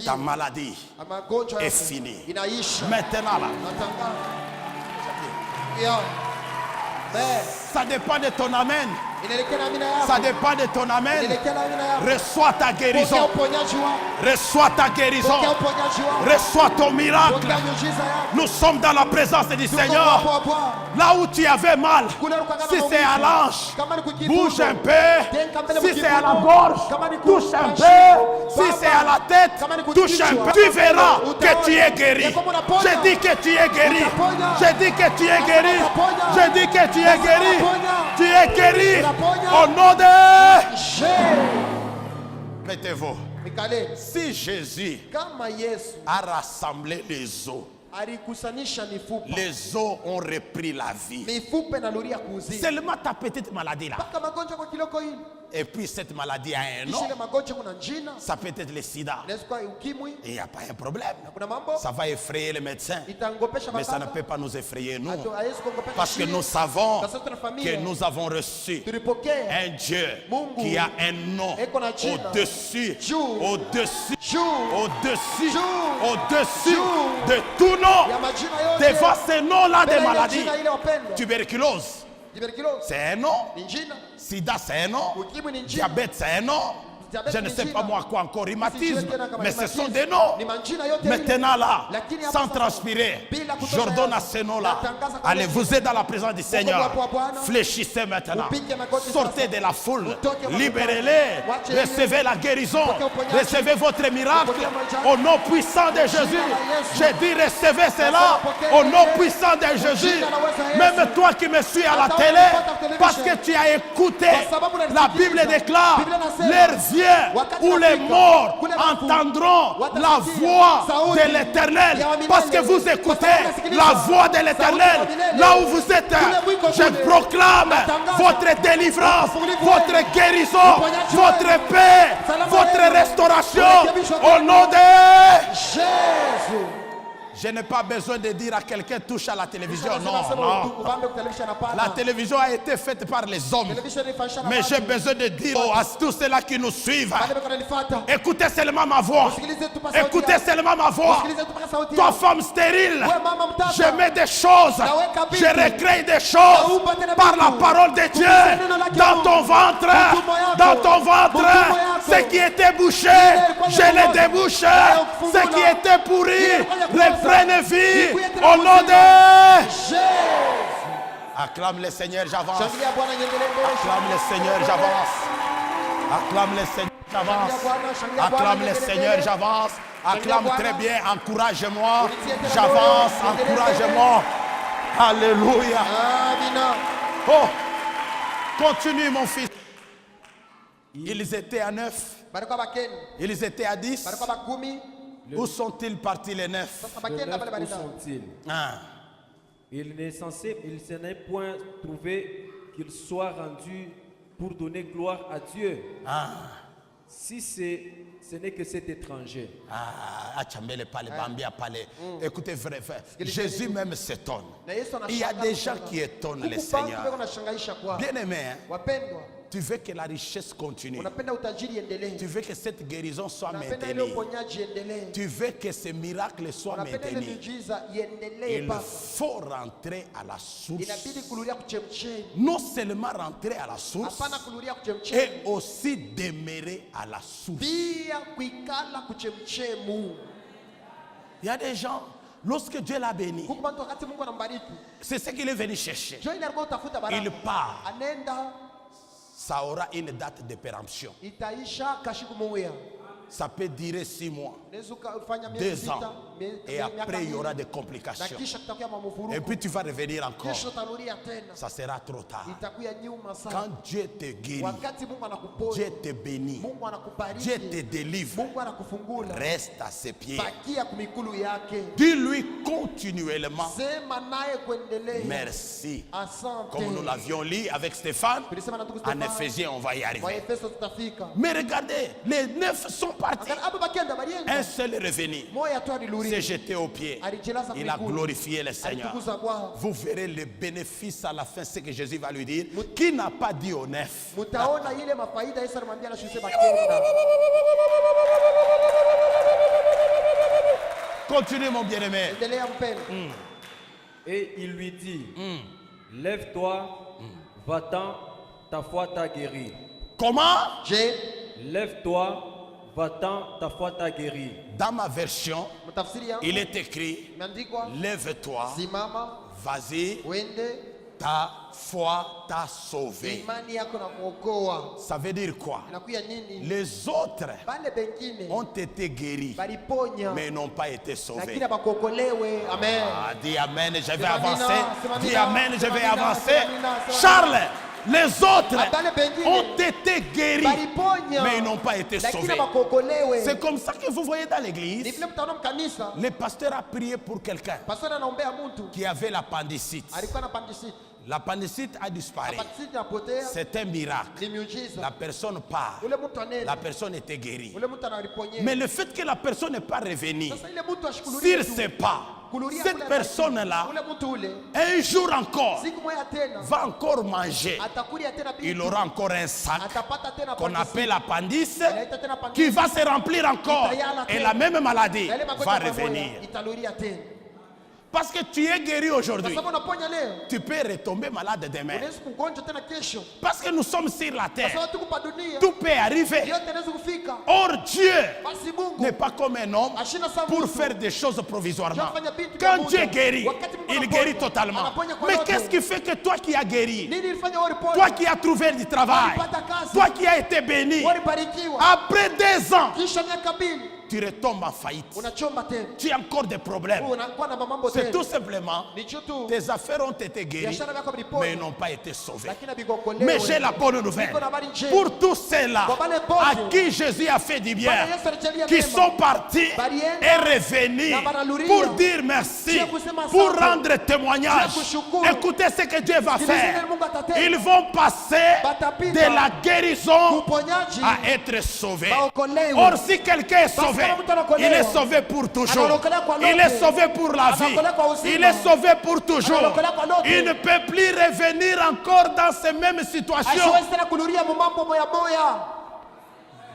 ta maladie est finie. Maintenant là, ça dépend de ton amen. Ça dépend de ton amen. Reçois ta guérison. Reçois ta guérison. Reçois ton miracle. Nous sommes dans la présence du Seigneur. Là où tu avais mal, si c'est à l'ange, bouge un peu. Si c'est à la gorge, touche un peu. Si c'est à la tête, touche un peu. Tu verras que tu es guéri. Je dis que tu es guéri. Je dis que tu es guéri. Je dis que tu es guéri. Tu es guéri. Au nom de Jésus. Mettez-vous. Si Jésus a rassemblé les os, les os ont repris la vie. Seulement ta petite maladie là. Et puis cette maladie a un nom. Ça peut être le sida. Et il n'y a pas un problème. Ça va effrayer les médecins. Mais ça ne peut pas nous effrayer nous. Parce que nous savons que nous avons reçu un Dieu qui a un nom au-dessus, au-dessus, au-dessus, au-dessus de tout nom. Devant ce nom-là de maladie. Tuberculose, c'est un nom. Sida, c'est un nom. Diabète, c'est un nom. Je ne sais pas moi quoi encore, rhumatisme, mais ce sont des noms. Maintenant là, sans transpirer, j'ordonne à ces noms-là, allez, vous êtes dans la présence du Seigneur, fléchissez maintenant, sortez de la foule, libérez-les, recevez la guérison, recevez votre miracle, au nom puissant de Jésus. Je dis recevez cela, au nom puissant de Jésus. Même toi qui me suis à la télé, parce que tu as écouté, la Bible déclare, leur vie où les morts entendront la voix de l'Éternel. Parce que vous écoutez la voix de l'Éternel. Là où vous êtes, je proclame votre délivrance, votre guérison, votre paix, votre restauration au nom de Jésus. Je n'ai pas besoin de dire à quelqu'un touche à la télévision. Non, non. La télévision a été faite par les hommes. Mais j'ai besoin de dire à tous ceux-là qui nous suivent, écoutez seulement ma voix. Écoutez seulement ma voix. Toi, femme stérile, je mets des choses, je recrée des choses par la parole de Dieu dans ton ventre. Dans ton ventre, ce qui était bouché, je les débouche. Ce qui était pourri, reprenne vie au nom de Jésus. Acclame le Seigneur, j'avance. Acclame le Seigneur, j'avance. Acclame le Seigneur, j'avance. Acclame le Seigneur, j'avance. Acclame très bien, encourage-moi. J'avance, encourage-moi. Alléluia. Oh, continue mon fils. Ils étaient à 9. Ils étaient à 10. Où sont-ils partis les 9? Sasa Les bakienda pale 9, où baleta. sont-ils? Ah. Il se n'est point trouvé qu'il soit rendu pour donner gloire à Dieu. Ah. Si ce n'est que cet étranger. Achambele pale, Bambia pale. Écoutez, vrai. Jésus même s'étonne. Na Yesu Il y a anashangaa des gens sana. qui étonnent Huku le bantu Seigneur. beko nashangaisha kwa. Bien aimé, hein? Wapendwa, Tu veux que la richesse continue. unapenda utajiri endelee. Tu veux que cette guérison soit Unapenda ile maintenue. uponyaji endelee. Tu veux que ce miracle soit Unapenda ile maintenu. miujiza iendelee Il Baba. faut rentrer à la source. Inabidi kuluria kuchemchemi. Non seulement rentrer à la source, Hapana kuluria kuchemchemi. et aussi demeurer à la source. Pia kuikala kuchemchemu. Il y a des gens, lorsque Dieu l'a béni, Huku bantu wakati Mungu anambariki. c'est ce qu'il est venu chercher. Joy alikuwa utafuta baraka. Il part. Anenda Ça aura une date de péremption. itaisha kashikumuya. Ça peut durer 6 mois, Unaweza ukafanya 2 miezi ans. sita. Et après, il y aura des complications. Na kisha kutakuwa mamuvuruko. Et puis tu vas revenir encore. Kesho utarudia tena. Ça sera trop tard. Itakuwa nyuma sana. Quand Dieu te guérit, Wakati Mungu anakuponya, Dieu te bénit, Mungu anakubariki, Dieu te délivre, Mungu anakufungula, reste à ses pieds. bakia kumikulu yake. Dis-lui continuellement Sema naye kuendelea. merci. Asante. Comme nous l'avions lu avec Stéphane, Tulisema na ndugu en Stefano, Éphésiens, on va y wa arriver. Efeso tutafika. Mais regardez, les 9 sont partis. Akana aba bakienda Un balienda. seul est revenu, Moya tu s'est aliluria. jeté aux pieds. Alijilaza Il a miguu. glorifié le Seigneur. Alitukuza Bwana. Vous verrez le bénéfice à la fin, ce que Jésus va lui dire. Qui n'a pas dit aux 9? Mutaona ile mafaida Yesu alimwambia na shuse bakienda. Continue mon bien-aimé. Endelea mpendo. Et il lui dit, lève-toi, va-t'en, ta foi t'a guéri. Comment? Je, Lève-toi, va-t'en, ta foi t'a guéri. Dans ma version, mtafsiri yangu il est écrit, imeandikwa lève-toi, simama, vas-y, uende, ta foi t'a sauvé. imani yako na muokoa. Ça veut dire quoi? Inakuya nini? Les autres Bale bengine ont été guéris, baliponya mais n'ont pas été sauvés. lakini bakokolewe. Amen. Ah, dis Amen, je vais Sema avancer. amina, sema Dis amina, Amen, je sema vais amina, avancer. sema amina, sema Charles, les autres Abale bengine ont été guéris, baliponya mais ils n'ont pas été lakini sauvés. bakokolewe. C'est comme ça que vous voyez dans Ni l'église, vile mtaona mkanisa, le pasteur a prié pour quelqu'un pastor anaombea mtu qui avait l'appendicite. alikuwa na pandisiti. L'appendicite a disparu. Apandisiti inapotea, C'est un miracle. ni miujiza. La personne part. Ule mtu anene, La personne était guérie. ule mtu anariponyea. Mais le fait que la personne n'est pas revenue, Sasa ile mtu ashukuriwe s'il ne tu. sait pas, Kuluria cette kule personne-là, ule mtu ule un jour encore, siku moja tena va encore manger. atakulia tena bibi. Il aura encore un sac Atapata tena qu'on pandisiti. appelle appendice, Anaita tena pandisiti. qui va se remplir encore. Et la même maladie Na ile va magonjwa pamoja, revenir. itarudia tena. Parce que tu es guéri Kwa aujourd'hui, sababu unaponya leo, tu peux retomber malade demain. unaweza kugonjwa tena kesho. Parce que nous sommes sur la Kwa terre. sababu tuko pa dunia, Tout peut arriver. yote inaweza kufika. Or Dieu Basi Mungu n'est pas comme un homme ashina sa pour mtu. faire des choses provisoirement. Shafanya vitu vya Quand muda. Dieu guérit, Wakati Mungu il anaponya, guérit totalement. anaponya kwa Mais yote. qu'est-ce qui fait que toi qui as guéri, Nini ilifanya wewe ulipona? toi qui as trouvé du travail, Walipata kazi. toi qui as été béni, Wewe ulibarikiwa. après 2 ans, Kisha miaka 2 tu retombes en faillite. unachomba tena. Tu as encore des problèmes. Wewe unakuwa na mambo C'est tena. tout simplement, Ni chutu. tes affaires ont été guéries, Biashara yako vilipona. mais ils n'ont pas été sauvées. Lakini bigokolewe. Mais j'ai la bonne nouvelle Niko na habari njema. pour tous ceux-là Kwa wale wote à qui Jésus a fait du bien, Bwana Yesu alijalia qui mema. sont partis Balienda et revenus na banaluria. pour dire merci, Sio kusema pour asante. rendre témoignage. Sio kushukuru. Écoutez ce que Dieu va Sikilizeni faire. Mungu atatenda. Ils vont passer Batapita. de la guérison Uponyaji à être sauvés. baokolewe. Or, si quelqu'un est Basi sauvé, kama mtu anaokolewa, il est sauvé pour toujours. anaokolewa kwa Il lote. est sauvé pour la vie. Anaokolewa kwa uzima. Il est sauvé pour toujours. Anaokolewa kwa lote. Il ne peut plus revenir encore dans ces mêmes situations. Asiwezi tena kurudia mambo moya moya.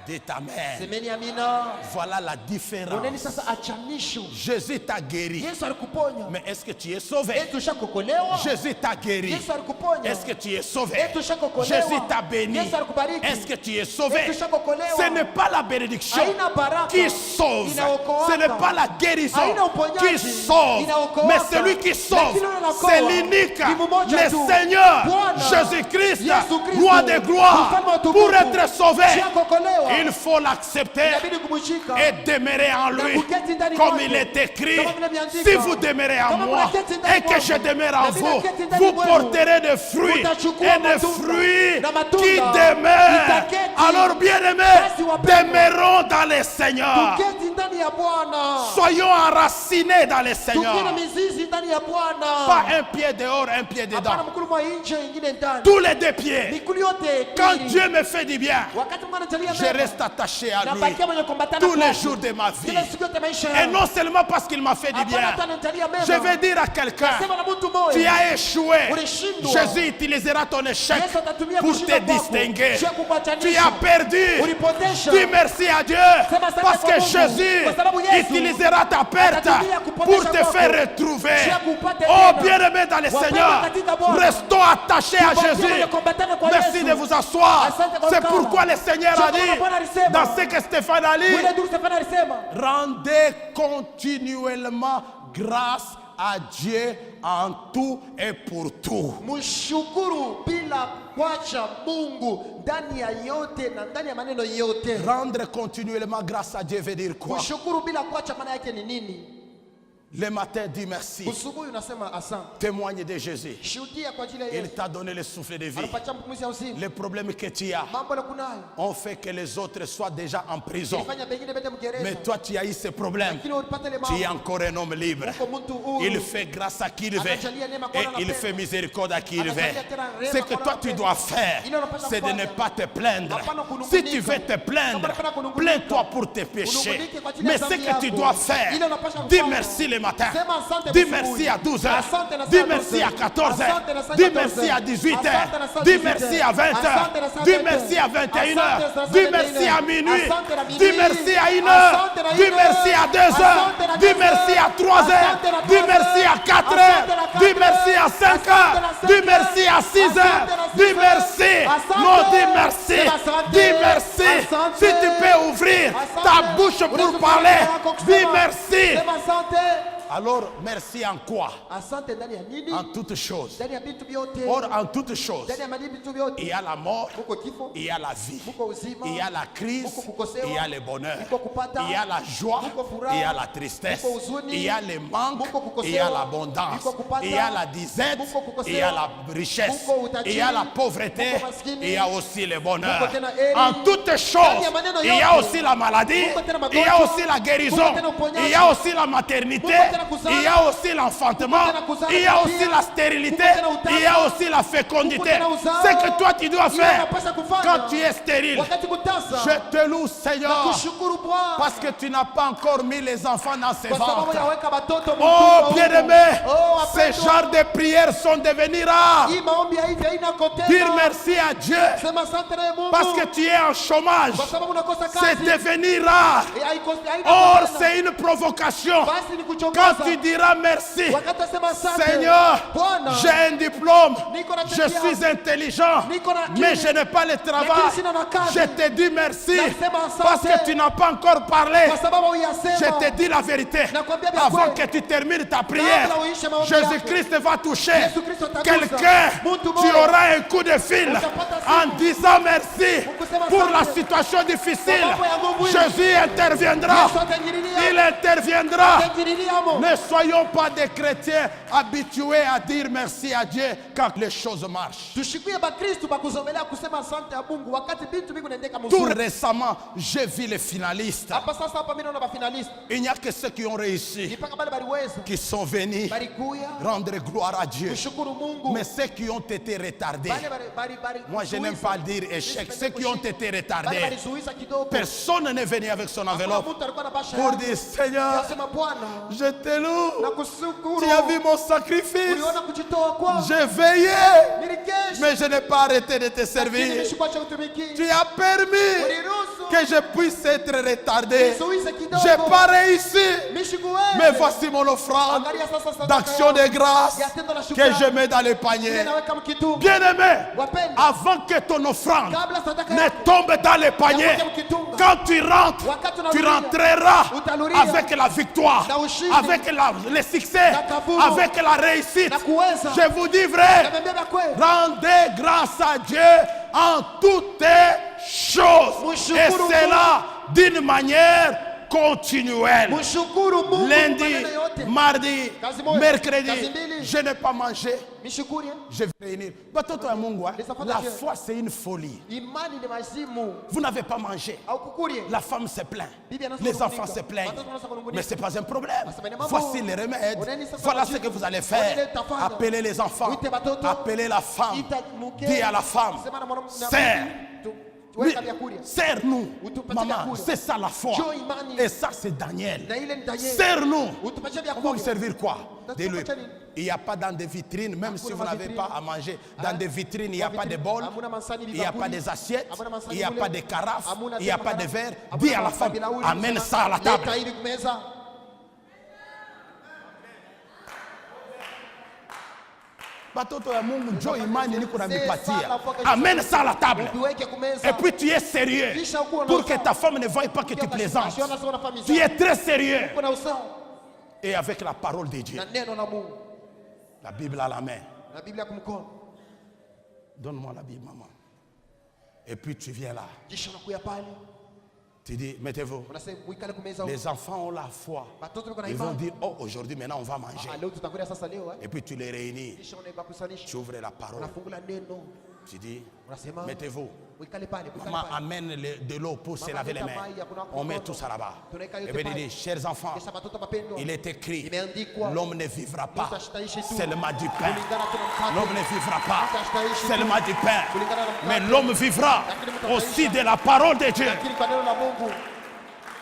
Dites Amen. Semeni amina. Voilà la Oneni différence. sasa achanisho. Jésus t'a guéri. Yesu alikuponya. Mais est-ce que tu es sauvé? Yesu ushakokolewa. Jésus t'a guéri. Yesu alikuponya. Est-ce que tu es sauvé? Yesu ushakokolewa. Jésus t'a béni. Yesu alikubariki. Est-ce que tu es sauvé? Yesu ushakokolewa. Ce n'est pas la bénédiction Haina baraka. qui sauve. Inaokoaka. Ce n'est pas la guérison Haina uponyaji. qui sauve. Inaokoaka. Mais celui qui sauve, Lakini anaokoa. c'est l'unique, Ni mmoja le tu. Seigneur Bwana. Jésus-Christ, Yesu Kristo. roi de gloire. Mfalme wa utukufu. Pour être sauvé, Ushakokolewa. il faut l'accepter Inabidi kumshika. et demeurer en lui. kuketi ndani Comme mwake. il est écrit, Kama vile imeandikwa. si vous demeurez en Kama moi mnaketi ndani et que mwangu, je demeure en na vile vous, keti ndani vous mwenu, porterez des fruits mtachukua et des matunda fruits na matunda, qui demeurent. itaketi. Alors bien-aimés, Basi wapendwa, demeurons dans le Seigneur. tuketi ndani ndani ya Bwana. Soyons enracinés dans le Seigneur. Tukina mizizi ndani ya Bwana. Pas un pied dehors, un pied Hapana dedans. mkulu mwa nje ingine ndani. Tous les deux pieds. Mikulu yote Quand mbili. Dieu me fait du bien, Wakati Mungu anajalia je mema, reste attaché à lui nabakia mwenye kuambatana tous les kwake. jours de ma vie. Kila siku yote maisha Et yangu. non seulement parce qu'il m'a fait du bien. Hapana hata anajalia mema. Je vais dire à quelqu'un, Sema na mtu moyo. tu as échoué. Ulishindwa. Jésus utilisera ton échec Yesu atatumia pour te kushinda kwako. distinguer. Sio kukuachanisha. Tu as perdu. Ulipotesha. Dis merci à Dieu. Sema asante Parce kwa que Mungu. Jésus Kwa sababu Yesu utilisera ta perte atatumia kupotesha pour te kwako. faire retrouver. Sio kupate Oh tena. bien-aimé dans le Wapendwa Seigneur, katika Bwana. restons attachés à Tubakie Jésus. wenye kuambatana kwa Merci Yesu. de vous asseoir. Asante kwa C'est kukaa. pourquoi le Seigneur a Sio kama Bwana dit alisema. dans ce que Stéphane a lu, Mwile ndugu Stefano alisema, rendez continuellement grâce à Dieu en tout et pour tout. mshukuru bila kuacha Mungu ndani ya yote na ndani ya maneno yote. Rendre continuellement grâce à Dieu veut dire quoi? Kushukuru bila kuacha maana yake ni nini? Le matin, dis merci. Usubuhi unasema asante. Témoigne de Jésus. Shuhudia kwa ajili ya Il Yesu. t'a donné le souffle de vie. Anapatia pumzi ya uzima. Les problèmes que tu as Mambo na kunayo. ont fait que les autres soient déjà en prison. Ilifanya pengine bete mgereza. Mais toi, tu as eu ces problèmes. Lakini ulipata ile Tu es mambo. encore un homme libre. Uko mtu huru. Il fait grâce à qui il veut. Anajalia neema kwa Et wale il anapenda. fait miséricorde à qui il veut. Anajalia tena rehema Ce kwa que wale toi tu anapenda. dois faire, Ile unapaswa c'est de kufanya. ne pas te plaindre. Hapana kunungunika. Si tu veux te plaindre, Kama unapenda kunungunika. plains-toi pour tes péchés. Unungunike kwa ajili ya Mais ce dhambi que tu yako. dois faire, Ile unapaswa dis kufanya. merci le matin. Sema asante Dis asubuhi. merci à 12h. Asante na saa Dis 12. merci à 14h. Asante na saa Dis 14. merci à 18h. Asante na saa Dis 18. merci à 20h. Asante na saa Dis 20. merci à 21h. Asante na saa Dis 21. merci à minuit. Asante na minuit. Dis merci à 1h. Asante na Dis 1h. merci à 2h. Asante na Dis 2h. merci à 3h. Asante na Dis 3h. merci à 4h. Asante na 4h. Dis merci à 5h. Asante na 5h. Dis merci à 6h. Asante na 6h. Dis merci. Asante. Non, dis merci. Sema asante. Dis merci. Asante. Si tu peux ouvrir Asante. ta bouche pour Unaweza parler, kufanya kusema. dis merci. Sema asante. Alors, merci en quoi? Asante ndani ya nini? En toutes choses. Ndani ya vitu vyote. Or, en toutes choses, Ndani ya vitu vyote. il y a la mort, Muko kifo. il y a la vie, Muko uzima. il y a la crise, Muko kukosewa. il y a le bonheur, Muko kupata. il y a la joie, Muko furaha. il y a la tristesse, Muko huzuni. il y a le manque, Muko kukosewa. il y a l'abondance, Muko kupata. il y a la disette, Muko kukosewa. il y a la richesse, Muko utajiri. il y a la pauvreté, Muko maskini. il y a aussi le bonheur. Muko tena heri. En toutes Ndani choses, ya maneno il y a yote. aussi la maladie, Muko tena il y a magonjwa. aussi la guérison, Muko tena uponyaji. il y a aussi la maternité, Muko tena kuzaa. il y a aussi l'enfantement, Muko tena kuzaa il y a na aussi pia. la stérilité, Muko tena utasa. il y a aussi la fécondité. Muko tena uzao. Ce que toi tu dois Ile faire unapaswa kufanya. quand tu es stérile. Wakati kutasa. Je te loue, Seigneur, Nakushukuru Bwana. parce que tu n'as pas encore mis les enfants dans ses Kwa sababu ventres. yaweka watoto Oh, mtumbo bien-aimé, Oh, ces wapendwa. genres de prières sont devenus rares. Hii maombi ya hivi haina kotena. Dire merci à Dieu Sema asante naye Mungu. parce que tu es en chômage. Kwa sababu unakosa C'est kazi. devenu rare. Haina Or, kotena. c'est une provocation. Basi ni Quand kuchokoza. tu diras merci, Wakati unasema asante. Seigneur, Bwana. j'ai un diplôme, Niko na je cheti suis intelligent, Niko na akili. mais je n'ai pas le travail. Lakini sina na kazi. Je te dis merci Nasema asante. parce que tu n'as pas encore parlé. Kwa sababu uyasema. Je te dis la vérité. Nakwambia vya Avant kweli. que tu termines ta prière, Kabla uishe maombi Jésus-Christ va toucher Yesu Kristo atagusa. quelqu'un. Mtu Tu mmoja. auras un coup de fil Utapata simu. en disant merci Ukusema pour la asante. situation difficile. Kwa mambo ya nguvu hii. Jésus interviendra. Yesu ataingililia. Il interviendra. Ataingililiamo. Ne soyons pas des chrétiens habitués à dire merci à Dieu quand les choses marchent. Tushikuye bakristu bakuzomelea kusema asante ya Mungu wakati vitu vingi vinaendeka Tout mzuri. récemment, j'ai vu les finalistes. Hapa sasa hapa mimi naona bafinalist. Il n'y a que ceux qui ont réussi, Ni paka bale baliweza. qui sont venus Balikuya. rendre gloire à Dieu. Kushukuru Mungu. Mais ceux qui ont été retardés, moi je n'aime pas dire échec, ceux qui ont été retardés, balizuiza kidogo. personne n'est venu avec son Hakuna enveloppe mtu alikuwa na basha pour yake. dire Seigneur, Akasema Bwana, je te loue, nakushukuru. tu as vu mon sacrifice, Uliona kujitoa kwangu. j'ai veillé, Nilikesha. mais je n'ai pas arrêté de te Lakini servir. nilishikuacha utumikie. Tu as permis Uliruhusu. que je puisse être retardé. Nizuize kidogo. J'ai pas réussi, Mishikuweze. mais voici mon offrande Angalia sasa sadaka d'action de yangu. grâce Ya tendo la que shukrani. je mets dans le Ile panier. naweka mkitungu. Bien-aimé, Wapendwa. avant que ton offrande Kabla sadaka ne yako. tombe dans le panier, Ya kuja mkitunga. quand tu rentres, Wakati tu unarudia. rentreras Utarudia. avec la victoire, Na ushindi. avec le succès, Na kavumo. avec la réussite. Na kuweza. Je vous dis vrai, Nakwambia vya kweli. rendez grâce à Dieu en toutes choses. Et Mshukuru cela d'une manière continuel. Mshukuru Mungu Lundi, maneno yote. mardi, Kazi moja, mercredi, kazi mbili. je n'ai pas mangé, Mshukuru. je vais réunir. Batoto ya Mungu, hein, Les enfants de la Dieu. foi c'est une folie. Imani ni mazimu. Vous n'avez pas mangé. Au kukurie. La femme se plaint. Bibi anasema Les kunungunika. enfants se plaignent. Watoto wanasema kunungunika. Mais ce n'est pas un problème. Nasema ni mambo. Voici les remèdes. Oneni sasa Voilà majibu. ce que vous allez Oneni faire. tafanya. Appelez les enfants. Uite watoto. Appelez la femme. Ita mke. Dis à la femme, Sema na mwanamke na Sers. bibi. Tuweka vyakula. Serre-nous. Utupatie Maman, vyakula. c'est ça la foi. Njoo imani. Et ça, c'est Daniel. Na ile ni Daniel. Serre-nous. Utupatie On va vous vyakula. servir quoi? That's Dis-lui. what I'm Il n'y a pas dans des vitrines, même si vous n'avez pas à manger, dans des vitrines, il n'y a pas de bols, il n'y a pas des assiettes, il n'y a pas de carafes, il n'y a pas de verres. Dis à la femme, amène ça à la table. Leta hili kumeza. Batoto ya Mungu njoo imani niko namipatia. Amène ça à la table. Uweke kumeza. Et puis tu es sérieux pour que ta femme ne voie pas que tu plaisantes. Tu es très sérieux. Kuna usawa Et avec la parole de Dieu, na neno la Mungu. la Bible à la main. Na Biblia kumkono. Donne-moi la Bible, maman. Et puis tu viens là. Kisha unakuya pale. Tu dis, mettez-vous. Unasema muikale kumeza. Les enfants ont la foi. Watoto wako na Ils vont imani. dire, oh, aujourd'hui, maintenant, on va manger. Leo tutakula sasa leo Et puis tu les réunis. Kisha unaibakusanisha. Tu ouvres la parole. Unafungula neno. Tu dis, Unasema mettez-vous. muikale pale, muikale Maman pale. amène de l'eau pour se Maman, laver les leta mains. maji ya kunawa On met mkono. tout ça là-bas. Tunaweka Et yote puis il pale. dit, chers enfants, Kisha watoto wapendwa. il est écrit, Imeandikwa. l'homme ne vivra pas Mtu ashtaishi tu. seulement du pain. Kulingana tu na mkate. L'homme ne vivra pas Mtu ashtaishi tu. seulement du pain. Kulingana na mkate. Mais l'homme vivra Lakini mtu aussi ataishi. de la parole de Dieu. Lakini kwa neno la Mungu.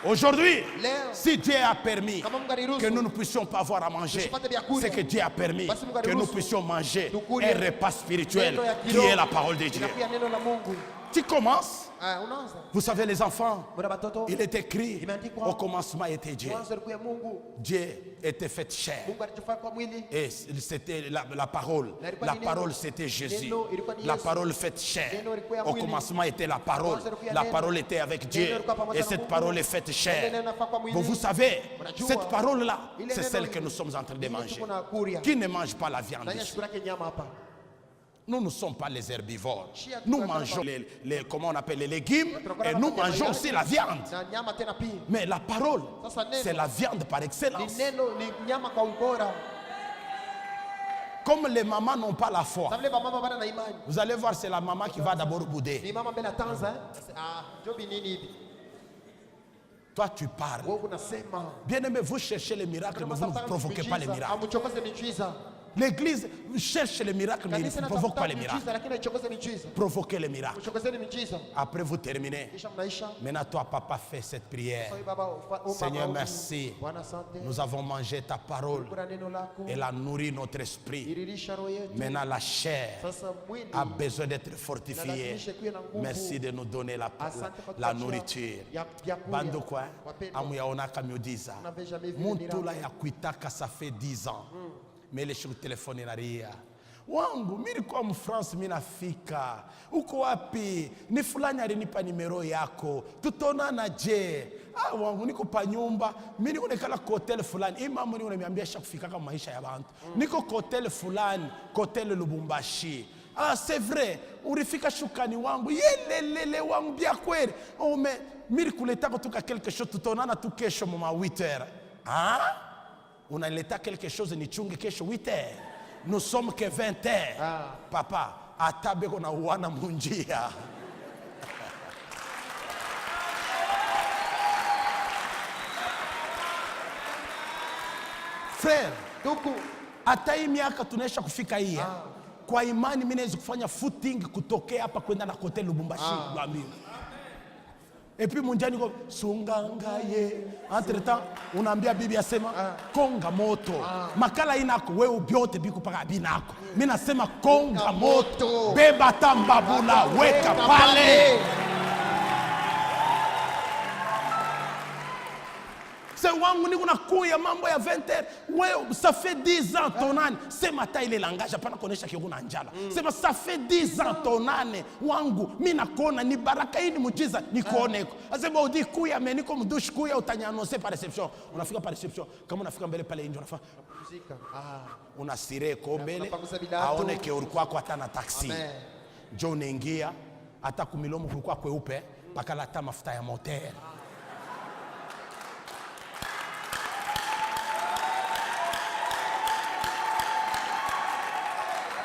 Aujourd'hui, Leo. si Dieu a permis Kama Mungu aliruhusu. que nous ne puissions pas avoir à manger, Tusipate vyakula. c'est que Dieu a permis Basi Mungu que nous aliruhusu. puissions manger Tukule. un repas spirituel Neno ya qui kiroho. est la parole de Dieu. Inakuya neno la Mungu. Tu commences. Unaanza. Vous savez, les enfants, Mwana batoto. il est écrit, Imeandikwa. au commencement était Dieu. Mwanzo alikuwa Mungu. Dieu était fait chair. Mungu alijifanya kwa mwili. Et c'était la parole. Na ilikuwa La ni neno. parole, c'était Jésus. Neno ilikuwa ni La Yesu. parole faite chair. Neno ilikuwa ya Au mwili. commencement était la parole. Mwanzo ilikuwa La neno. parole était avec Dieu. Neno ilikuwa pamoja Et na cette Mungu. parole est faite chair. Neno inafaa kwa mwili. Vous savez, Unajua, cette parole-là, ile c'est neno celle ile. que nous sommes en train de Ile manger. tuko na kuria. Qui ne mange pas la viande Nani ici? ashukurake nyama hapa? Nous ne sommes pas les herbivores. Chia Nous tukakula mangeons pa- comment on appelle les légumes Tunakula et na nous nyama mangeons yake. aussi la viande. Na nyama tena pia. Mais la parole, Sasa neno. c'est la viande par Ni excellence. neno ni nyama kwa ubora. Comme les mamans n'ont pas la foi, Sasa vile mama bana na imani. vous allez voir, c'est la maman qui va d'abord Ni bouder. mama mbele atanza jobi nini hivi? Toi, tu parles. Wewe unasema. Bien-aimé, vous cherchez les miracles, mais vous ne provoquez pas les miracles. Amuchokoze miujiza. L'église cherche les miracles, mais Kanisa ne provoque pas inatafuta les miracles. miujiza lakini haichokoze miujiza. Provoquez les miracles. Mchokozeni miujiza. Après, vous terminez. Kisha mnaisha. Maintenant, toi, papa, fais cette prière. Sasa baba omba Seigneur, maombi. merci. Bwana asante. Nous avons mangé ta parole. Kuna neno lako. Elle a nourri notre esprit. Iririsha roho yetu. Maintenant, la chair Sasa mwili a besoin d'être fortifiée. Merci de nous donner la nourriture. Bando quoi? Amuyaonaka miujiza. Muntu la ya kuitaka ça fait 10 ans. Mais les choses téléphone inaria. Wangu mimi kwa mfrance mimi nafika. Uko wapi? Ni fulani alinipa nimero yako. Tutaonana je? Wangu niko pa nyumba. Mimi niko nekala kwa hotel fulani. Hii mambo ni unaniambia shakufika kama maisha ya bantu. Niko kwa hotel fulani, hotel Lubumbashi. C'est vrai. Ulifika shukani wangu. Yelelele wangu bia kweli. Mais mimi kuleta kutoka quelque chose tutaonana tu kesho mama 8h. Unaleta quelque chose nichunge kesho 8h. Nous sommes que 20h. Papa, atabeko na uwana munjia. Frère, hata hii miaka tunaisha kufika hii. Kwa imani mimi naweza kufanya footing kutokea hapa kwenda na hotel Lubumbashi Lwambi. Et puis munjani ko sungangaye. Entre temps, unaambia bibi asema konga moto. Makala inako wewe byote biku paka binako. Mimi nasema konga moto. Beba tambabula weka pale. C'est wangu niko nakuya mambo ya 20h. Wewe ça fait 10 ans tonane. Sema ta ile langage hapana kuonesha kiyo kuna njala. Sema ça fait 10 ans tonane wangu mimi nakuona ni baraka hii ni muujiza nikuoneko. Asema udi kuya mimi niko mdushi kuya utanyannoncer par réception. Unafika par réception kama unafika mbele pale nje unafanya unasire ko mbele aone ke ulikuwa kwa hata na taxi. Njoo unaingia hata kumilomo kulikuwa kweupe pakala hata mafuta ya moteur.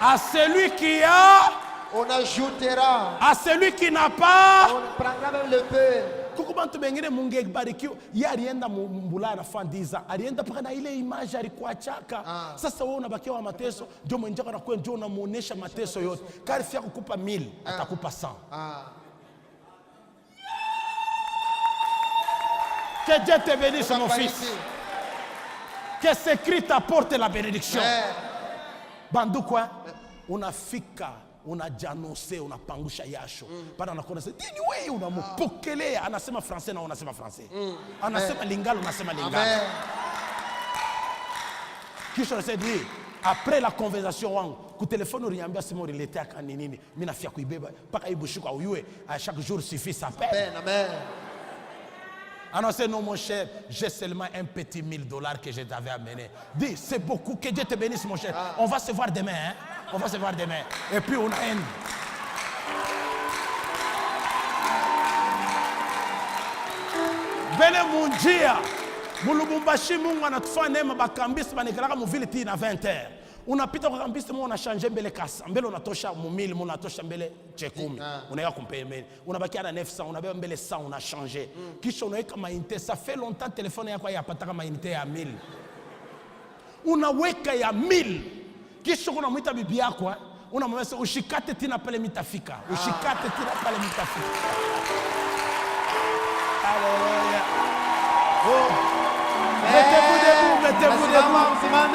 À celui qui a, on ajoutera. à celui qui n'a pas. On prendra même le peu. Kuko bantu bengine Mungu akibarikiwa, yeye alienda mbula anafanya 10 ans, alienda paka na ile image alikuwa chaka. Sasa wewe unabakia wa mateso, ndio mwenjaka na kwenda unamuonesha mateso yote. Karifia kukupa 1000, atakupa 100. Que Dieu te bénisse mon fils. Que ce cri t'apporte la bénédiction. Bandu kwa unafika unajanose unapangusha yasho bana anakuona sasa dini wewe unamupokelea anasema français na unasema français anasema lingala unasema lingala kisha anasema après la conversation wangu ku téléphone uriambia sema urilete aka nini mimi nafia kuibeba paka ibushuka uyue à chaque jour suffit ça paie. Amen. Alors c'est non mon cher, j'ai seulement un petit $1000 que je t'avais amené. Dis, c'est beaucoup, que Dieu te bénisse mon cher. On va se voir demain, hein? On va se voir demain. Et puis on a un... Bene munjia, mulubumbashi mungu anatufanya neema bakambisi banekelaka muvili ti na 20h. Unapita kwa kambisi mungu unashanje mbele kasa. Mbele unatosha mumili, unatosha mbele chekumi. Unaweka kumpemeni. Unabakia na 900, unabeba mbele 100, unashanje. Kisha unaweka mainite. Ça fait longtemps téléphone yako yapataka mainite ya 1000. Unaweka ya 1000. Kisha unamuita bibi yako, unamwambia ushikate tina pale mitafika. Ushikate tina pale mitafika. Alléluia. Oh.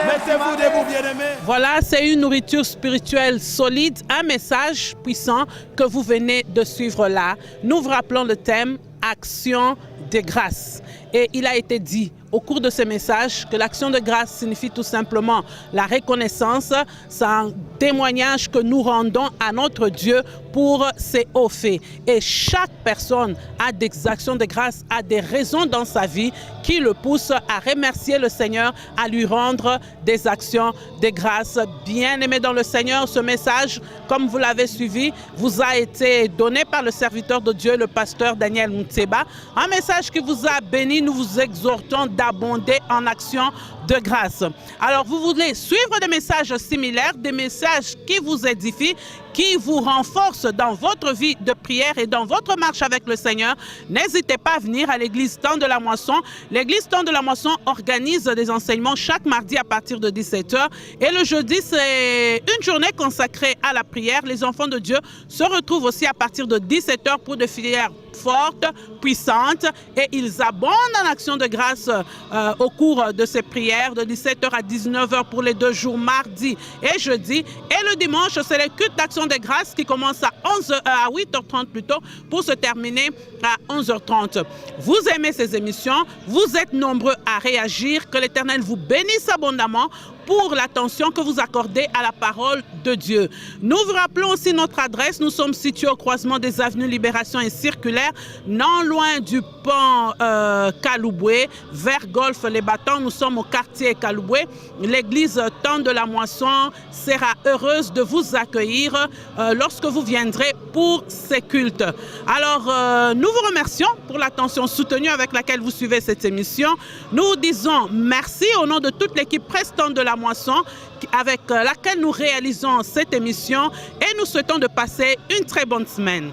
Mettez-vous debout, bien-aimés. Voilà, c'est une nourriture spirituelle solide, un message puissant que vous venez de suivre là. Nous vous rappelons le thème Action de grâce. Et il a été dit au cours de ce message que l'action de grâce signifie tout simplement la reconnaissance. C'est un témoignage que nous rendons à notre Dieu pour ses hauts faits. Et chaque personne a des actions de grâce, a des raisons dans sa vie qui le poussent à remercier le Seigneur, à lui rendre des actions de grâce. Bien-aimés dans le Seigneur, ce message, comme vous l'avez suivi, vous a été donné par le serviteur de Dieu, le pasteur Daniel Moutseba. Un message qui vous a béni. Nous vous exhortons d'abonder en action de grâce. Alors, vous voulez suivre des messages similaires, des messages qui vous édifient, qui vous renforcent dans votre vie de prière et dans votre marche avec le Seigneur, n'hésitez pas à venir à l'église Temps de la Moisson. L'église Temps de la Moisson organise des enseignements chaque mardi à partir de 17h. Et le jeudi, c'est une journée consacrée à la prière. Les enfants de Dieu se retrouvent aussi à partir de 17h pour des filières fortes, puissantes, et ils abondent en action de grâce au cours de ces prières de 17h à 19h pour les 2 jours, mardi et jeudi. Et le dimanche, c'est le culte d'action de grâce qui commence à 8h30 plutôt pour se terminer à 11h30. Vous aimez ces émissions, vous êtes nombreux à réagir, que l'Éternel vous bénisse abondamment pour l'attention que vous accordez à la parole de Dieu. Nous vous rappelons aussi notre adresse. Nous sommes situés au croisement des avenues Libération et Circulaire, non loin du pont Kalouboué, vers Golfe Les Bâtons. Nous sommes au quartier Kalouboué. L'église Temps de la Moisson sera heureuse de vous accueillir lorsque vous viendrez pour ces cultes. Alors, nous vous remercions pour l'attention soutenue avec laquelle vous suivez cette émission. Nous disons merci au nom de toute l'équipe Temps de la Moisson avec laquelle nous réalisons cette émission et nous souhaitons de passer une très bonne semaine.